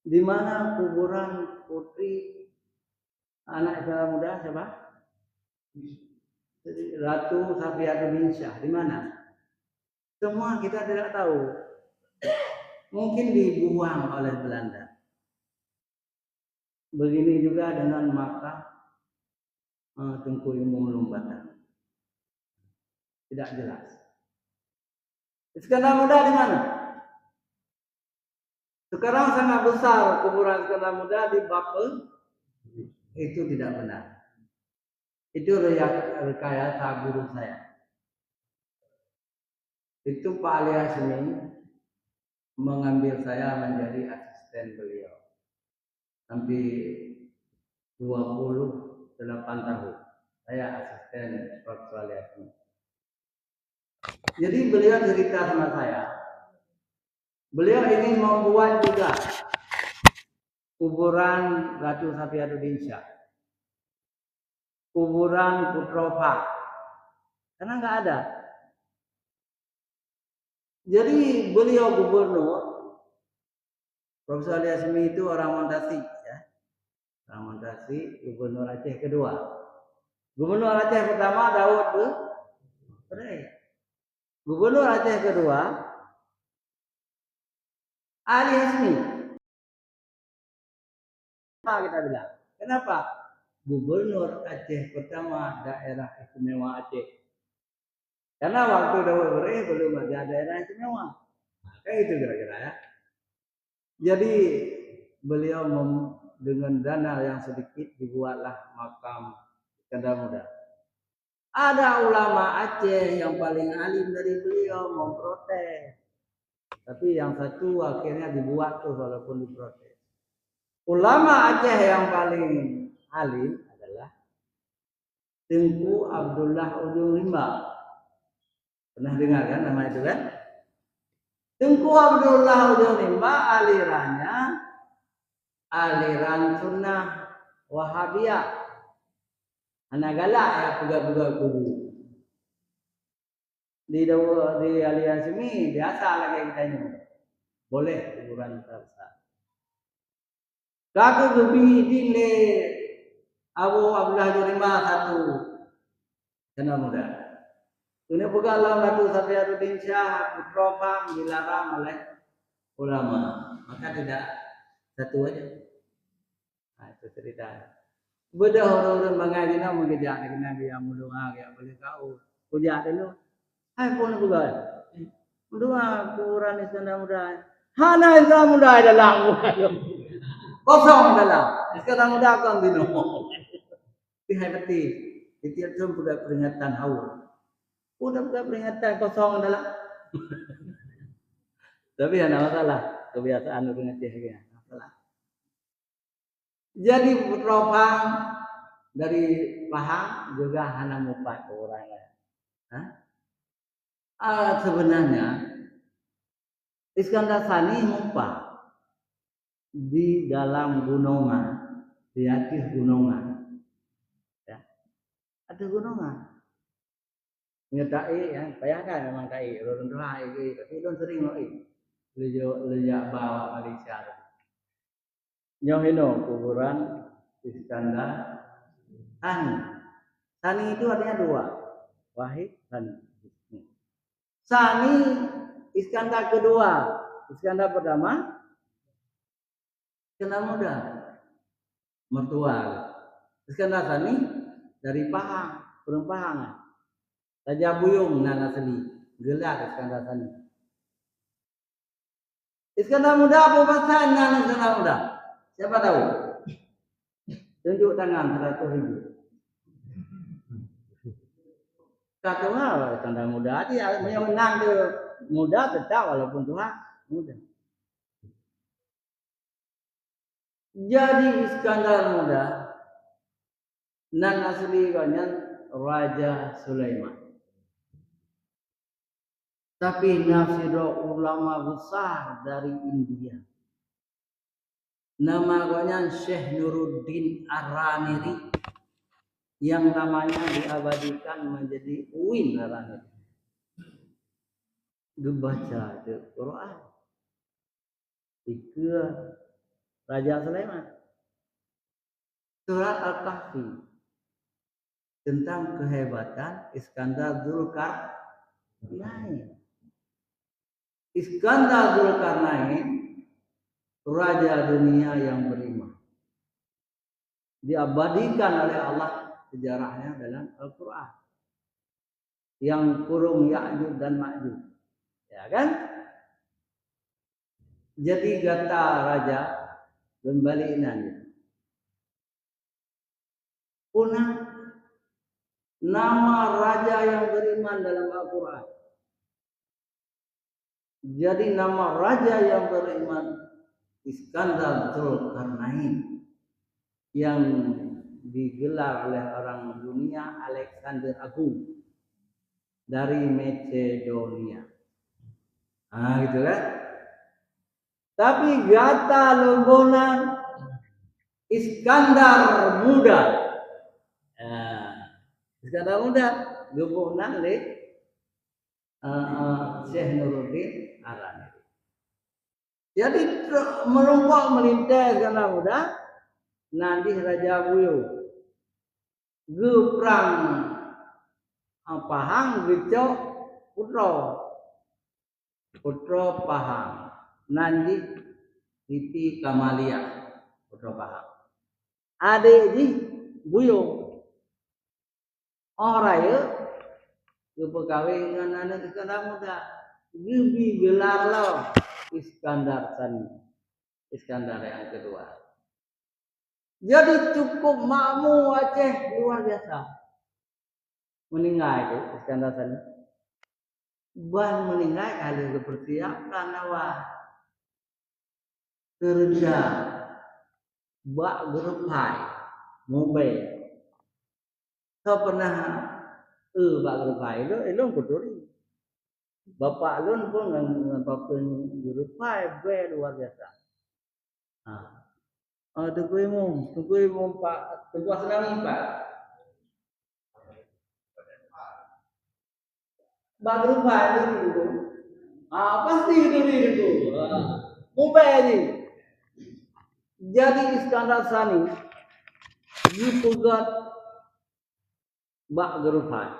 di mana kuburan putri anak Iskandar Muda siapa? Ratu Safiatuddin, di mana? Semua kita tidak tahu. Mungkin dibuang oleh Belanda. Begini juga dengan makam Tengku Imam Lombata. Tidak jelas. Iskandar Muda di mana? Sekarang sangat besar kuburan Iskandar Muda di Bapel. Itu tidak benar. Itu rekayasa guru saya. Itu Pak Ali Hasmi mengambil saya menjadi asisten beliau. Sampai 28 tahun. Saya asisten Prof. Ali Hasmi. Jadi beliau cerita sama saya. Beliau ingin membuat juga kuburan Ratu Safiatuddin Syah, kuburan Putrofa, karena nggak ada. Jadi beliau gubernur, Profesor Ali Hasmi itu orang Montasi, ya, orang Montasi, gubernur Aceh kedua. Gubernur Aceh pertama Daud Bere. Gubernur Aceh kedua Ali Hasmi. Apa kita bilang? Kenapa? Gubernur Aceh pertama daerah istimewa Aceh. Karena waktu Daud Bere belum ada daerah istimewa. Kayak itu kira-kira ya. Jadi beliau dengan dana yang sedikit dibuatlah makam Iskandar Muda. Ada ulama Aceh yang paling alim dari beliau memprotes. Tapi yang satu akhirnya dibuat tuh walaupun diprotes. Ulama Aceh yang paling alim adalah Tengku Abdullah Ujung Rimba. Pernah dengar kan nama itu kan? Tengku Abdullah Ujung Rimba aliran sunnah Wahabiyah. Anak galak ya pegang-pegang kubu. Di Ali Hasmi biasa lagi kita ini. Boleh kuburan besar. Kaki lebih dile Abu Abdullah Rimba satu. Kena muda. Ini pegalang Ratu Safiatuddin Syah Putrofa dilarang oleh ulama. Maka tidak satu aja. Nah, itu cerita. Beda orang-orang mengaji nama kerja dengan Nabi yang mendoa yang boleh kau. Kerja dulu. Hai pun juga. Mendoa Quran Islam muda. Hana Islam muda adalah kosong adalah. Sekarang muda akan dino. Tihai peti. Itu sudah peringatan haul. Udah peringatan kosong adalah. Tapi ya masalah. Kebiasaan orang Aceh masalah. Jadi propang dari Pahang juga hanya mupat orang lain. Sebenarnya Iskandar Sani mupat di dalam gunungan, di atas gunungan. Ya. Ada gunungan. Ngetai ya, bayangkan memang tai, orang tua ini, tapi orang sering lagi. Lejak bawa Malaysia. Nyohino kuburan Iskandar Sani. Sani itu artinya dua. Wahid Sani. Sani Iskandar kedua. Iskandar pertama Iskandar muda. Mertua. Iskandar Sani dari Pahang, orang Pahang. Raja Buyung nan asli. Gelar Iskandar Sani. Iskandar muda apa bahasa nan Iskandar muda? Siapa tahu? Tunjuk tangan 100.000. Kata Allah Iskandar muda dia menang dia muda tetap walaupun Tuhan muda. Jadi Iskandar muda nan asli kanyan Raja Sulaiman. Tapi nafsiro ulama besar dari India. Namanya Syekh Nuruddin Ar-Raniri yang namanya diabadikan menjadi Uin Ar-Raniri. Dibaca di Quran. Tiga Raja Sulaiman. Surat Al-Kahfi tentang kehebatan Iskandar Dzulkarnain. Iskandar Dzulkarnain raja dunia yang beriman. Diabadikan oleh Allah sejarahnya dalam Al-Quran. Yang kurung Ya'juj dan Ma'juj. Ya kan? Jadi kata raja kembaliannya. Punah nama raja yang beriman dalam Al-Quran. Jadi nama raja yang beriman Iskandar Dzulkarnain yang digelar oleh orang dunia Alexander Agung dari Macedonia. Gitu kan? Tapi gata lombonan Iskandar muda. Iskandar muda lombonan le Syekh Nuruddin Ar-Raniri. Jadi melompat melintas Iskandar muda nanti Raja Buyung geprang Pahang Gecok Putra Pahang nanti Siti Kamalia Putra Pahang adik di Buyung orang ya kepekawin anak Iskandar muda gibi gelar lo Iskandar Sani Iskandar yang kedua. Jadi cukup makmur Aceh luar biasa. Meninggal itu Iskandar Sani. Ban meninggal kali dipersiapkan awak kerja bak gerupai mobil. Kau pernah bak gerupai itu betul. Bapak lun pun dengan papen gerupai luar biasa. Tunggu imum Pak, tunggu senang Pak. Baru Pak itu. Pasti itu. Mubadi. Jadi Iskandar Sani dipegat bak gerupai.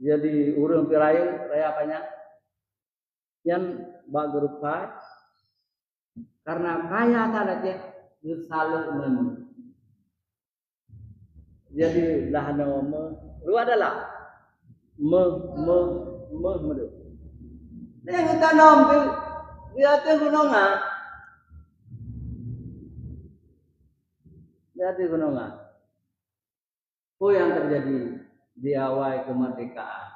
Jadi urang piraya apanya? Yang bak gerupai karena kaya tadi dia selalu Jadi lah nama lu adalah me me. Yang kita nom dia tu gunungan. Dia tu gunungan. Apa yang terjadi di awal kemerdekaan?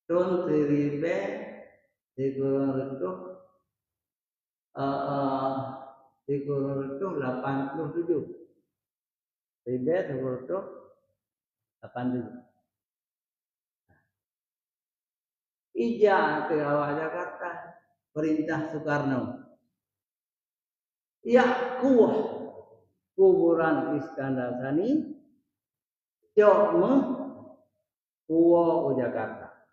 Tahun 1987. 1987. Ija ke awal Jakarta, perintah Soekarno. Ya kuah kuburan Iskandar Sani, jauh kuah Jakarta.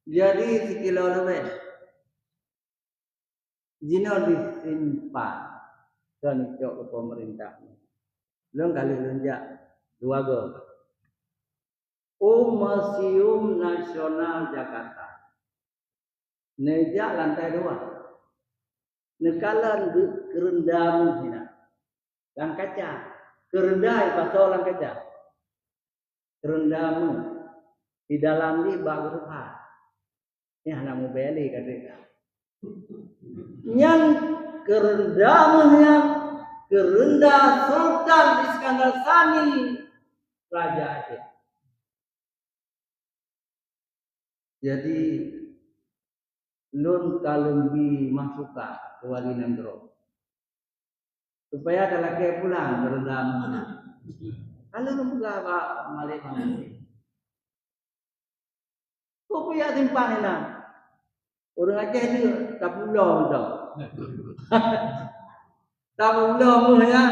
Jadi sekilo lebih, jino disimpan dan jauh pemerintah. Belum kali lunjak 2 go. Museum Nasional Jakarta. Nejak lantai 2. Nekalan kerendam hina. Lang kaca. Kerendai pasal lang kaca. Kerendam di dalam ni bagrupa. Ini anak mubeli kata. Yang kerendamnya kerendah Sultan Iskandar Sani Raja Aceh. Jadi Lun Kalumbi masukkan ke Wali Nandro supaya ada lagi pulang berendam. Kalau lu buka Pak Malik Mampu, kau punya simpan ini. Orang Aceh itu tak pulau betul. Tak pulau ya.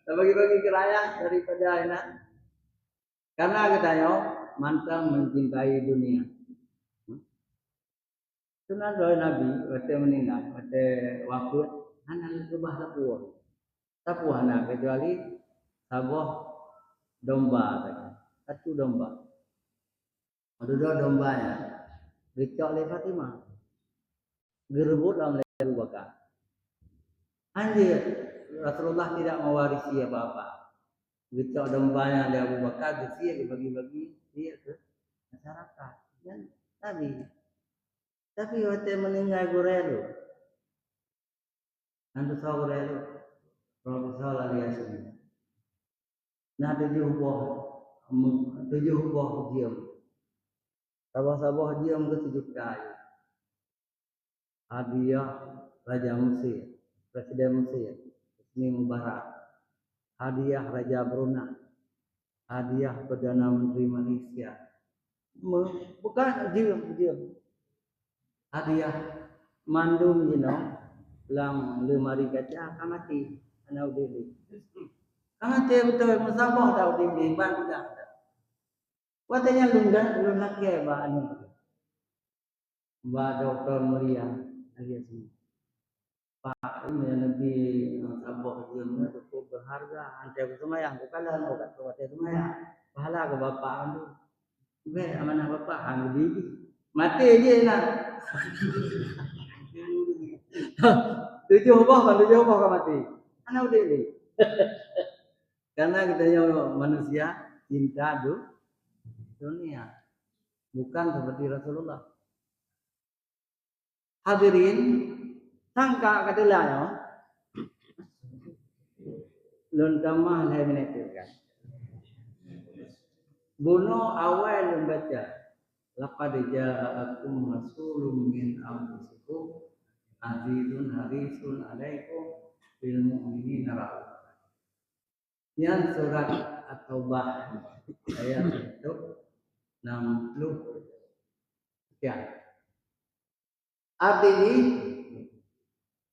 Tak bagi-bagi keraya daripada ini. Karena katanya mantap mencintai dunia. Sunnah doa Nabi, waktu meninggal, waktu wafat, anak lebah tapuah anak kecuali sabuah domba, satu domba. Ada 2 dombanya, dicok oleh Fatimah, gerebut oleh Abu Bakar. Anjir, Rasulullah tidak mewarisi apa-apa. Dicok dombanya oleh Abu Bakar, dia dibagi-bagi dia ke masyarakat. Dan Nabi. Tapi waktu meninggal Gurelu, nanti tahu Gurelu, Profesor Aliasun. Nah 7 buah diam. Sabah diam ke 7 kali. Hadiah Raja Mesir, Presiden Mesir, Husni Mubarak. Hadiah Raja Brunei. Hadiah Perdana Menteri Malaysia. Bukan diam. Hadiah mandum lang 5 kaca kamati anau dili. Kamati betul musabah tahu dili bang dah. Watanya lun laki ba anu. Ba Dr. Mulia alias ini. Pak ini Nabi sabah dia cukup berharga. Ante semayang bukanlah obat kuat semayang. Pahala ke bapak anu. Be amanah bapak anu dili. Mati je nak. 7 buah kan mati. Anak udah ni. Karena kita manusia cinta dunia. Bukan seperti Rasulullah. Hadirin, sangka katalah ya. Lun kamah lai menetapkan. Bunuh awal membaca. Laqad ja'akum rasulun min anfusikum azizun harisun alaikum bil mu'minina ra'ufur. Yang surat At-Taubah ayat 60 sekian. Artinya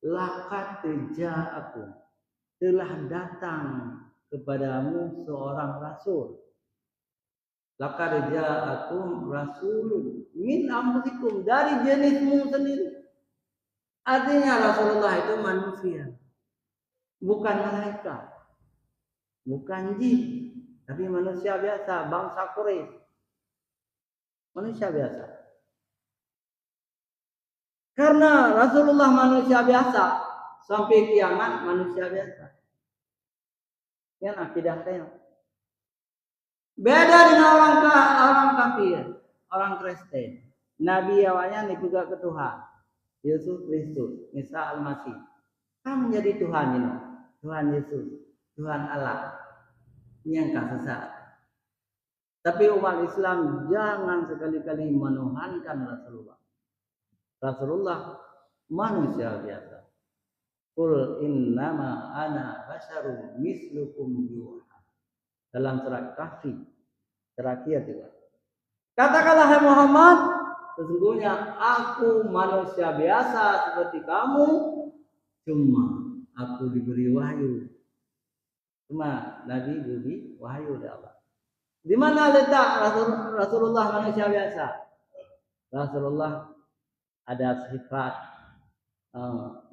laqad ja'akum telah datang kepadamu seorang rasul. Laqad ja'akum rasulun min anfusikum dari jenismu sendiri. Artinya Rasulullah itu manusia. Bukan malaikat. Bukan jin, tapi manusia biasa, bangsa Quraisy. Manusia biasa. Karena Rasulullah manusia biasa, sampai kiamat manusia biasa. Yang akidah saya. Beda dengan orang kafir, orang Kristen. Nabi awalnya juga ke Tuhan. Yesus Kristus, Isa Al-Masih. Kan menjadi Tuhan ini. Tuhan Yesus, Tuhan Allah. Yang sesat. Tapi umat Islam jangan sekali-kali menuhankan Rasulullah. Rasulullah manusia biasa. Qul innama ana basyarum mislukum yuha. Dalam surat Kahfi terakhir juga. Katakanlah hai Muhammad, sesungguhnya aku manusia biasa seperti kamu, cuma aku diberi wahyu. Cuma Nabi diberi wahyu dari Allah. Di mana letak Rasulullah manusia biasa? Rasulullah ada sifat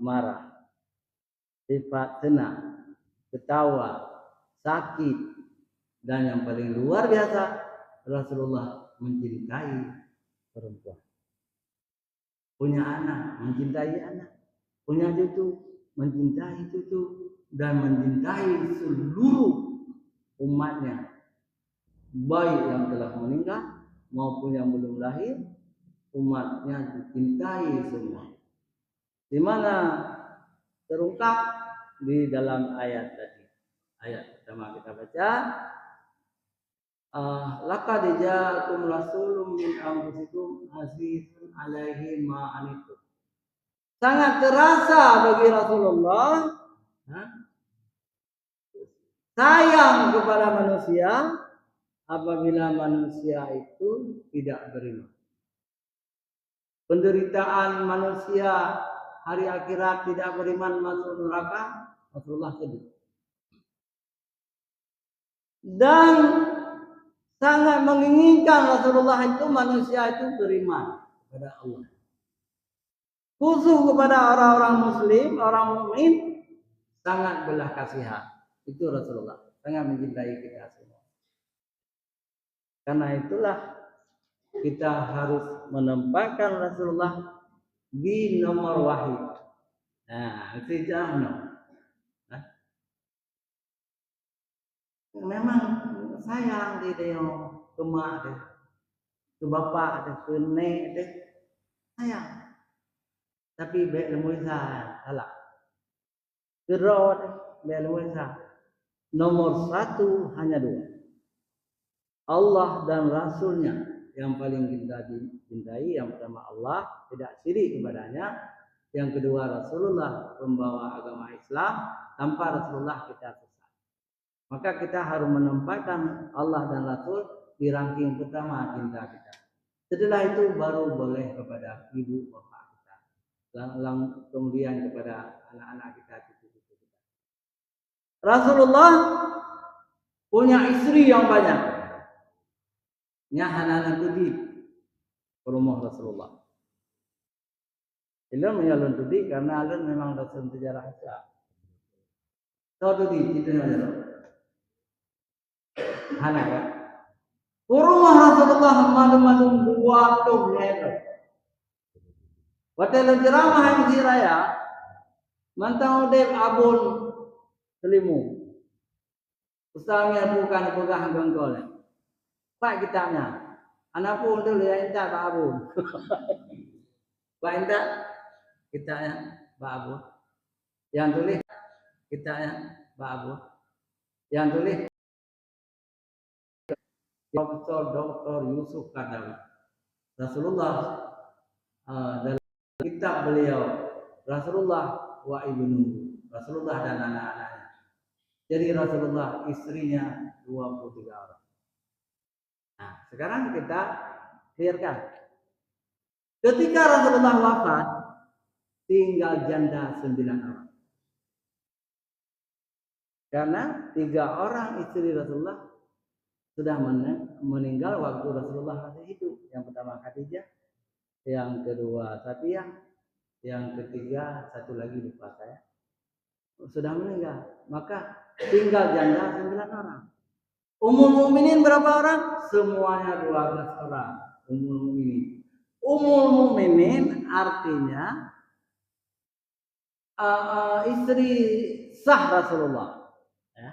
marah, sifat senang, ketawa, sakit, dan yang paling luar biasa Rasulullah mencintai perempuan. Punya anak, mencintai anak. Punya cucu, mencintai cucu. Dan mencintai seluruh umatnya. Baik yang telah meninggal maupun yang belum lahir. Umatnya dicintai semua. Di mana terungkap di dalam ayat tadi. Ayat pertama kita baca. Laqad ja'akum rasulun min anfusikum azizun 'alaihi ma anittum. Sangat terasa bagi Rasulullah sayang kepada manusia apabila manusia itu tidak beriman. Penderitaan manusia hari akhirat tidak beriman masuk neraka, Rasulullah sedih. Dan sangat menginginkan Rasulullah itu manusia itu beriman kepada Allah. Khusus kepada orang-orang muslim, orang mukmin sangat belas kasihan. Itu Rasulullah, sangat mencintai kita semua. Karena itulah kita harus menempatkan Rasulullah di nomor wahid. Nah, itu jangan. Memang sayang dia ke mak deh, ke bapak deh, ke nek deh, sayang. Tapi baik lemui salah. Kerot baik lemui salah. Nomor satu hanya dua. Allah dan Rasulnya yang paling kita cintai. Yang pertama Allah, tidak syirik kepadanya. Yang kedua Rasulullah, pembawa agama Islam. Tanpa Rasulullah kita sesat. Maka kita harus menempatkan Allah dan Rasul di ranking pertama cinta kita. Setelah itu baru boleh kepada ibu bapak kita. Kemudian kepada anak-anak kita, cucu-cucu kita. Rasulullah punya istri yang banyak. Nyahana tudi rumah Rasulullah. Ilmu menyalun tudi karena alun memang Rasul sejarah Islam. Tahu tudi itu yang hana kan? Rumah Rasulullah malu-malu 20 meter. Hotel ceramah yang di raya, mantau dek abun selimu. Ustaznya bukan pegang gongkol. Pak kitanya, anak pun dulu ya inta Pak Abun. Pak inta kitanya Pak Abun. Yang tulis kitanya Pak Abun. Yang tulis Profesor Dr. Yusuf Kardawi. Rasulullah dalam kitab beliau Rasulullah wa ibnu, Rasulullah dan anak-anaknya. Jadi Rasulullah istrinya 23 orang. Nah, sekarang kita clearkan. Ketika Rasulullah wafat, tinggal janda 9 orang. Karena 3 orang istri Rasulullah sudah meninggal waktu Rasulullah masih hidup. Yang pertama Khadijah, yang kedua Safiyah, yang ketiga satu lagi lupa saya, sudah meninggal. Maka tinggal janda 9 orang. Ummul mukminin berapa orang? Semuanya 12 orang. Ummul mukminin. Ummul mukminin artinya istri sah Rasulullah. Ya.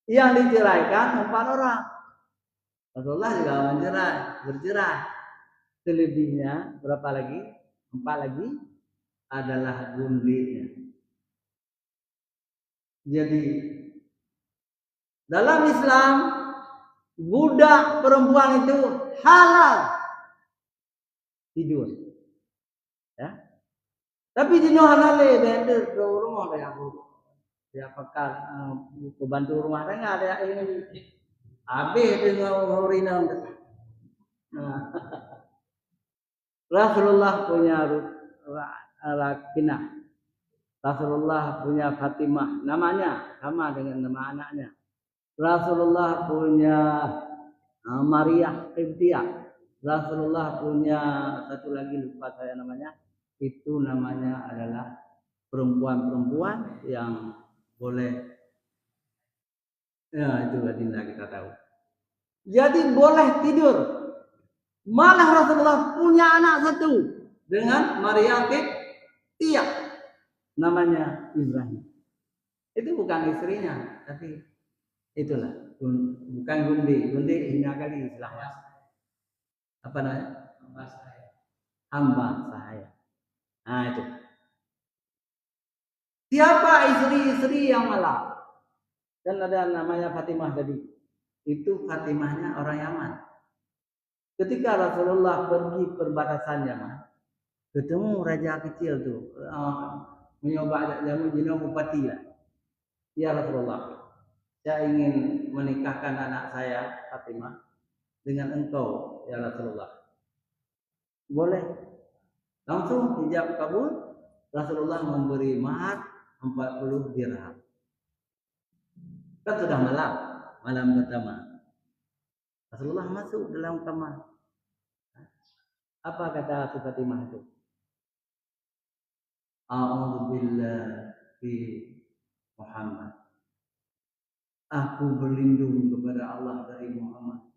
Yang diceraikan 4 orang. Rasulullah juga bercerai. Selebihnya berapa lagi? 4 lagi adalah gundinya. Jadi dalam Islam budak perempuan itu halal tidur. Ya. Tapi di halal beda ke rumah ada aku. Dia pakai pembantu rumah tangga ada ini. Habis dengan urina. Nah, Rasulullah punya Rakinah. Rasulullah punya Fatimah. Namanya sama dengan nama anaknya. Rasulullah punya Maria Qibtiyah. Rasulullah punya satu lagi lupa saya namanya. Itu namanya adalah perempuan-perempuan yang boleh. Ya itu adillah kita tahu. Jadi boleh tidur. Malah Rasulullah punya anak satu dengan Maria Qibtiyah. Namanya Ibrahim. Itu bukan istrinya, tapi itulah bukan gundi hina kali istilahnya. Apa namanya? Hamba sahaya. Nah itu. Siapa istri-istri yang malam? Dan ada namanya Fatimah tadi. Itu Fatimahnya orang Yaman. Ketika Rasulullah pergi perbatasan Yaman, ketemu raja kecil tuh, mencoba jamu jino bupati lah. Ya Rasulullah, saya ingin menikahkan anak saya Fatimah dengan engkau ya Rasulullah. Boleh. Langsung hijab kabul. Rasulullah memberi mahar 40 dirham. Kan sudah malam pertama. Rasulullah masuk dalam kamar. Apa kata si Fatimah itu? A'udzubillahi Muhammad. Aku berlindung kepada Allah dari Muhammad.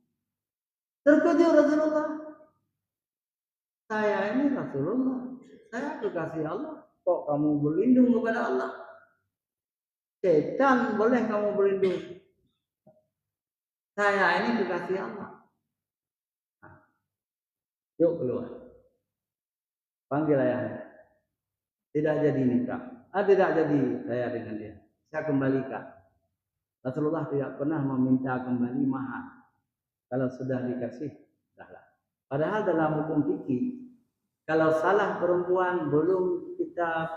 Terkejut Rasulullah. Saya ini Rasulullah. Saya kekasih Allah. Kok kamu berlindung kepada Allah? Setan boleh kamu berlindung. Saya ini kekasih Allah. Yuk keluar. Panggil ayahnya. Tidak jadi nikah. Tidak jadi saya dengan dia. Saya kembalikan. Rasulullah tidak pernah meminta kembali mahar. Kalau sudah dikasih, sudahlah. Padahal dalam hukum fikih, kalau salah perempuan belum kita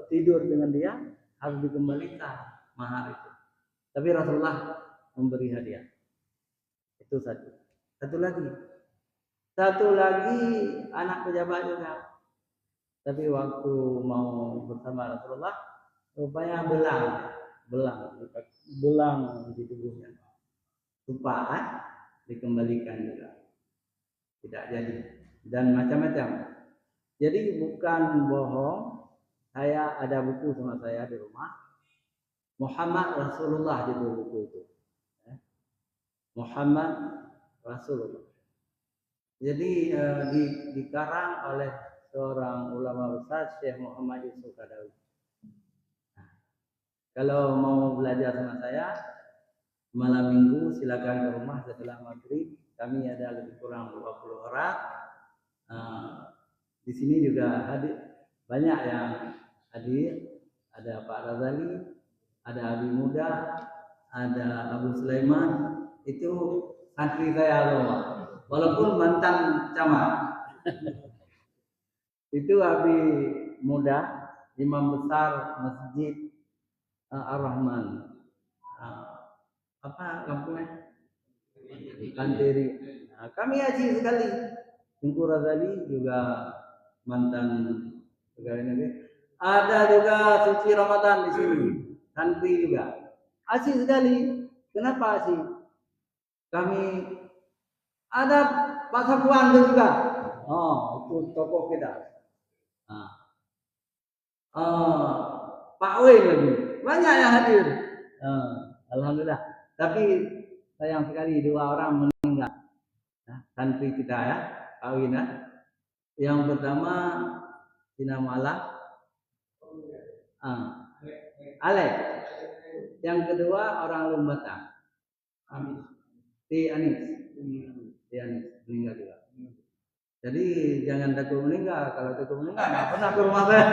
tidur dengan dia, harus dikembalikan mahar itu. Tapi Rasulullah memberi hadiah. Itu satu. Satu lagi anak pejabat juga. Tapi waktu mau bersama Rasulullah, rupanya belang di tubuhnya. Tupaan dikembalikan juga. Tidak jadi. Dan macam-macam. Jadi bukan bohong. Saya ada buku sama saya di rumah. Muhammad Rasulullah di buku itu. Muhammad Rasulullah. Jadi dikarang oleh seorang ulama besar, Syekh Muhammad Yusuf Kadawi. Kalau mau belajar sama saya, malam minggu silakan ke rumah setelah maghrib. Kami ada lebih kurang 20 orang. Di sini juga hadir banyak yang hadir. Ada Pak Razali, ada Abi Muda, ada Abu Sulaiman. Itu santri saya semua. Walaupun mantan camat. Itu Abi Muda, imam besar Masjid Ar-Rahman. Apa kampungnya? Kantiri. Nah, kami haji sekali. Tengku Razali juga mantan pegawai negeri. Ada juga Suci Ramadan di sini. Santri juga. Asik sekali. Kenapa asik? Kami ada Pak Sapuan juga. Oh, itu tokoh kita. Pak Wei lagi. Banyak yang hadir. Alhamdulillah. Tapi sayang sekali 2 orang meninggal. Santri kita ya, kawinan. Yang pertama Sinamala, Alek. Yang kedua orang Lumbata, Anis meninggal juga. Jadi jangan takut meninggal. Kalau takut meninggal nggak pernah ke rumah saya.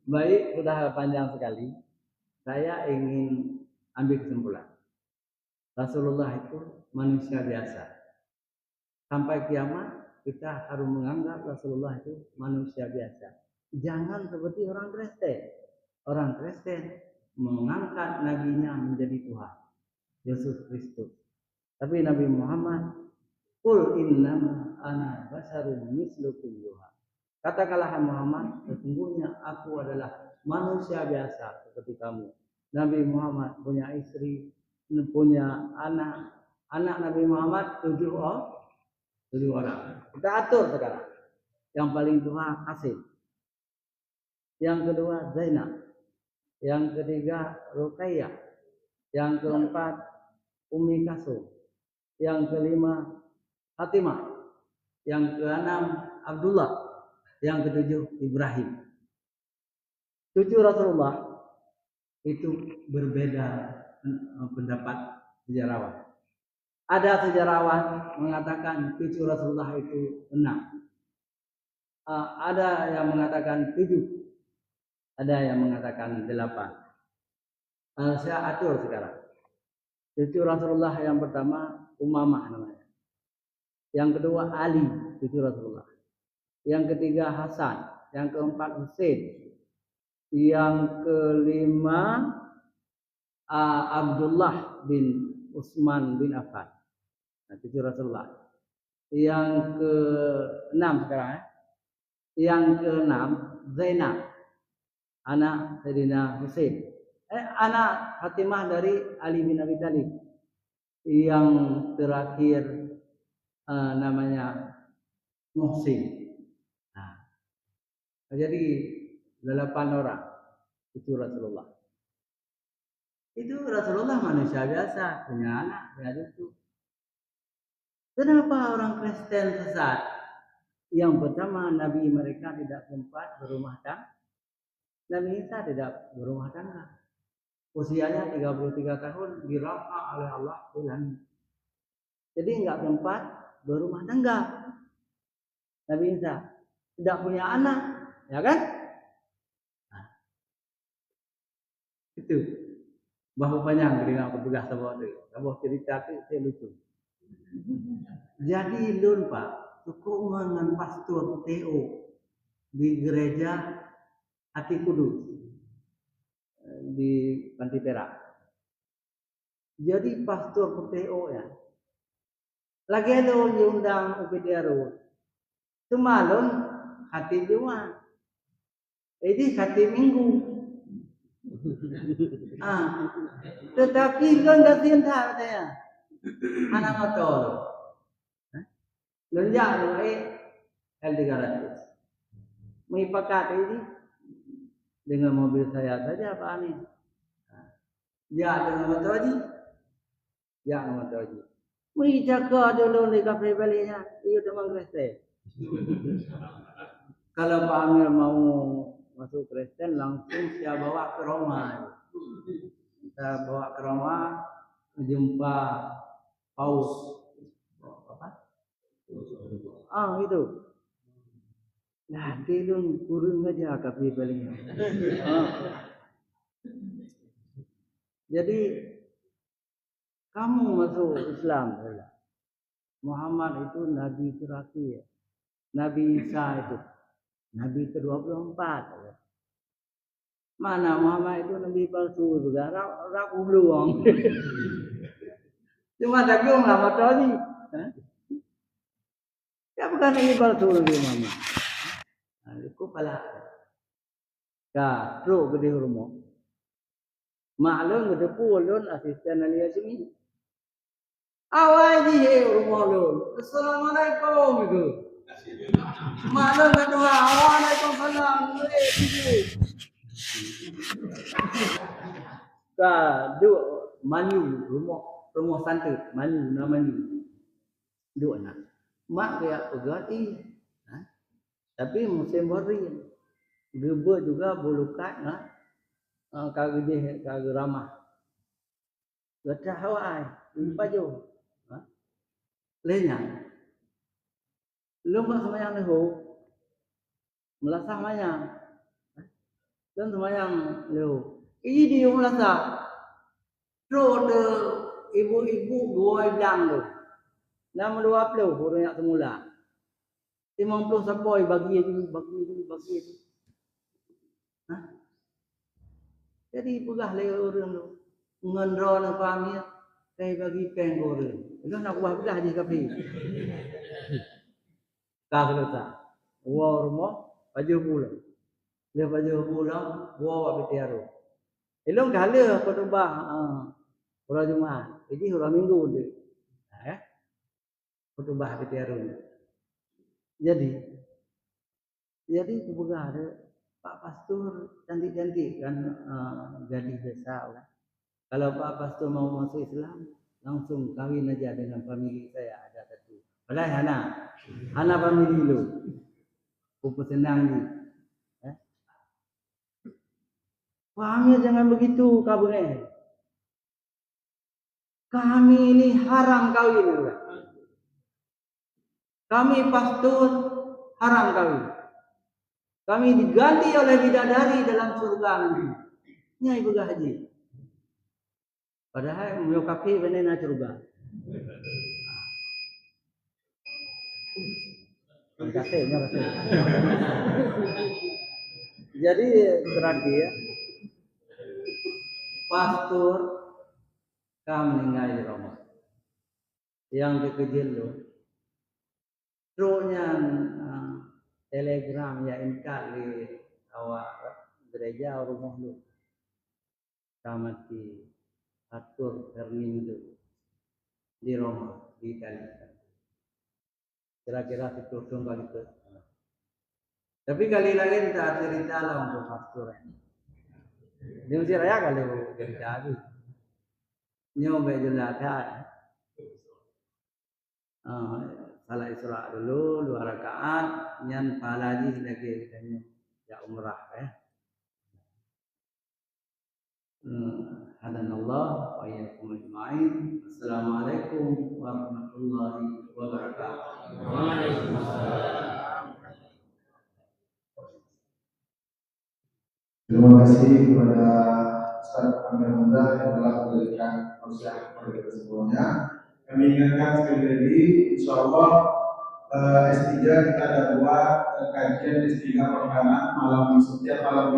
Baik, sudah panjang sekali. Saya ingin ambil kesimpulan. Rasulullah itu manusia biasa. Sampai kiamat kita harus menganggap Rasulullah itu manusia biasa. Jangan seperti orang Kristen. Orang Kristen mengangkat nabinya menjadi Tuhan, Yesus Kristus. Tapi Nabi Muhammad, "Qul innama ana basarun mislukum yuha." Katakanlah Muhammad, sesungguhnya aku adalah manusia biasa seperti kamu. Nabi Muhammad punya istri, punya anak. Anak Nabi Muhammad 7 orang. Kita atur sekarang. Yang paling tua Qasim. Yang kedua Zainab. Yang ketiga Ruqayyah. Yang keempat Ummi Kalsum. Yang kelima Fatimah. Yang keenam Abdullah. Yang ketujuh Ibrahim. Cucu Rasulullah itu berbeda pendapat sejarawan. Ada sejarawan mengatakan cucu Rasulullah itu 6. Ada yang mengatakan 7. Ada yang mengatakan 8. Saya atur sekarang. Cucu Rasulullah yang pertama Umamah namanya. Yang kedua Ali, cucu Rasulullah. Yang ketiga Hasan. Yang keempat Husain. Yang kelima Abdullah bin Utsman bin Affan. Cucu Rasulullah. Yang ke-6 sekarang. Yang ke-6 Zainab, anak Sayyidina Husain. Anak Fatimah dari Ali bin Abi Thalib. Yang terakhir namanya Muhsin. Jadi 8 orang cucu Rasulullah. Itu Rasulullah manusia biasa, punya anak, punya cucu. Kenapa orang Kristen sesat? Yang pertama, Nabi mereka tidak sempat berumah tangga. Nabi Isa tidak berumah tangga. Usianya 33 tahun dirafa oleh Allah Tuhan. Jadi enggak sempat berumah tangga. Nabi Isa tidak punya anak, ya kan? Itu bahu panjang dengan petugas sebuah itu. Sebuah cerita itu lucu. Jadi lun Pak, cukup dengan pastor TO di gereja Hati Kudus di Panti Perak. Jadi pastor TO ya. Lagi itu diundang UPDRO. Semalam hati Jumat. Jadi hati Minggu. Tetapi kan nggak tindak katanya. Anak motor. Lonjak L300. Mengipakat ini dengan mobil saya saja Pak Amin. Ya dengan motor aja. Ya dengan motor aja. Menjaga dulu di kafe belinya. Iya teman Kristen. Kalau Pak Amir mau masuk Kristen langsung saya bawa ke Roma. Kita bawa ke Roma jumpa Paus. Itu. Nah, dilun kurung aja kafe belinya. Jadi kamu masuk Islam, Muhammad itu Nabi terakhir. Nabi Isa itu Nabi ke-24. Mana Muhammad itu Nabi palsu juga, raku beluang. Cuma tapi orang lama tadi. Ya bukan Nabi palsu Nabi Muhammad. Itu pala. Ka, terus gede rumah. Maklum gede pulun asisten Ali Yasmin. Awal dia rumah lu. Assalamualaikum itu. Maklum kedua, waalaikumsalam. Dua Manyu rumah santai Manyu namanya. Dua anak. Mak dia pegati. Tapi musim boring. Gebe juga bulukat nah. Kagede kagak ramah. Gata hawai, baju. Lenya. Lu mak semayang leho. Melasah mayang. Dan semayang leho. Ini dia melasah. Terus ibu-ibu dua jam tu. Nama dua puluh orang yang semula. 50 sepoi bagi itu. Jadi pegah le orang tu. Ngendro nak kami saya bagi peng orang. Itu nak buat belah di kafe. Kah kelota. Wah rumah baju pulang. Dia baju pulang, bawa betiaru. Elong kala khutbah orang Jumaat. Jadi orang Minggu dia. Khutbah betiaru. Jadi pegah ada Pak Pastor cantik-cantik kan gadis desa lah. Kalau Pak Pastor mau masuk Islam, langsung kawin aja dengan famili saya ada satu. Padahal Hana famili lu. Kupu senang ni. Kami jangan begitu kabune. Kami ini haram kawin. Kami pastor haram kawin. Kami diganti oleh bidadari dalam surga nanti. Nyai begah haji. Padahal mau kafe benar surga. Kafe. Jadi terakhir pastor kami meninggal di Roma. Yang kekejil lo. Terusnya telegram ya ingkar di awak gereja rumah lu sama di atur Hermindo di Roma di Italia. Kira-kira itu kali itu. Tapi kali lagi kita cerita lah untuk pastor. Di Mesir ya kali cerita itu. Nyoba jelata. Salah Isra dulu 2 rakaat, nyan pahala lagi katanya ya umrah ya. Hadanallah wa iyyakum ajma'in. Assalamualaikum warahmatullahi wabarakatuh. Waalaikumsalam. Terima kasih kepada Ustaz Amir Hamzah yang telah memberikan nasihat pada kita semuanya. Kami ingatkan sekali lagi, insyaallah S3 kita ada buat kajian S3 perkanan malam setiap malam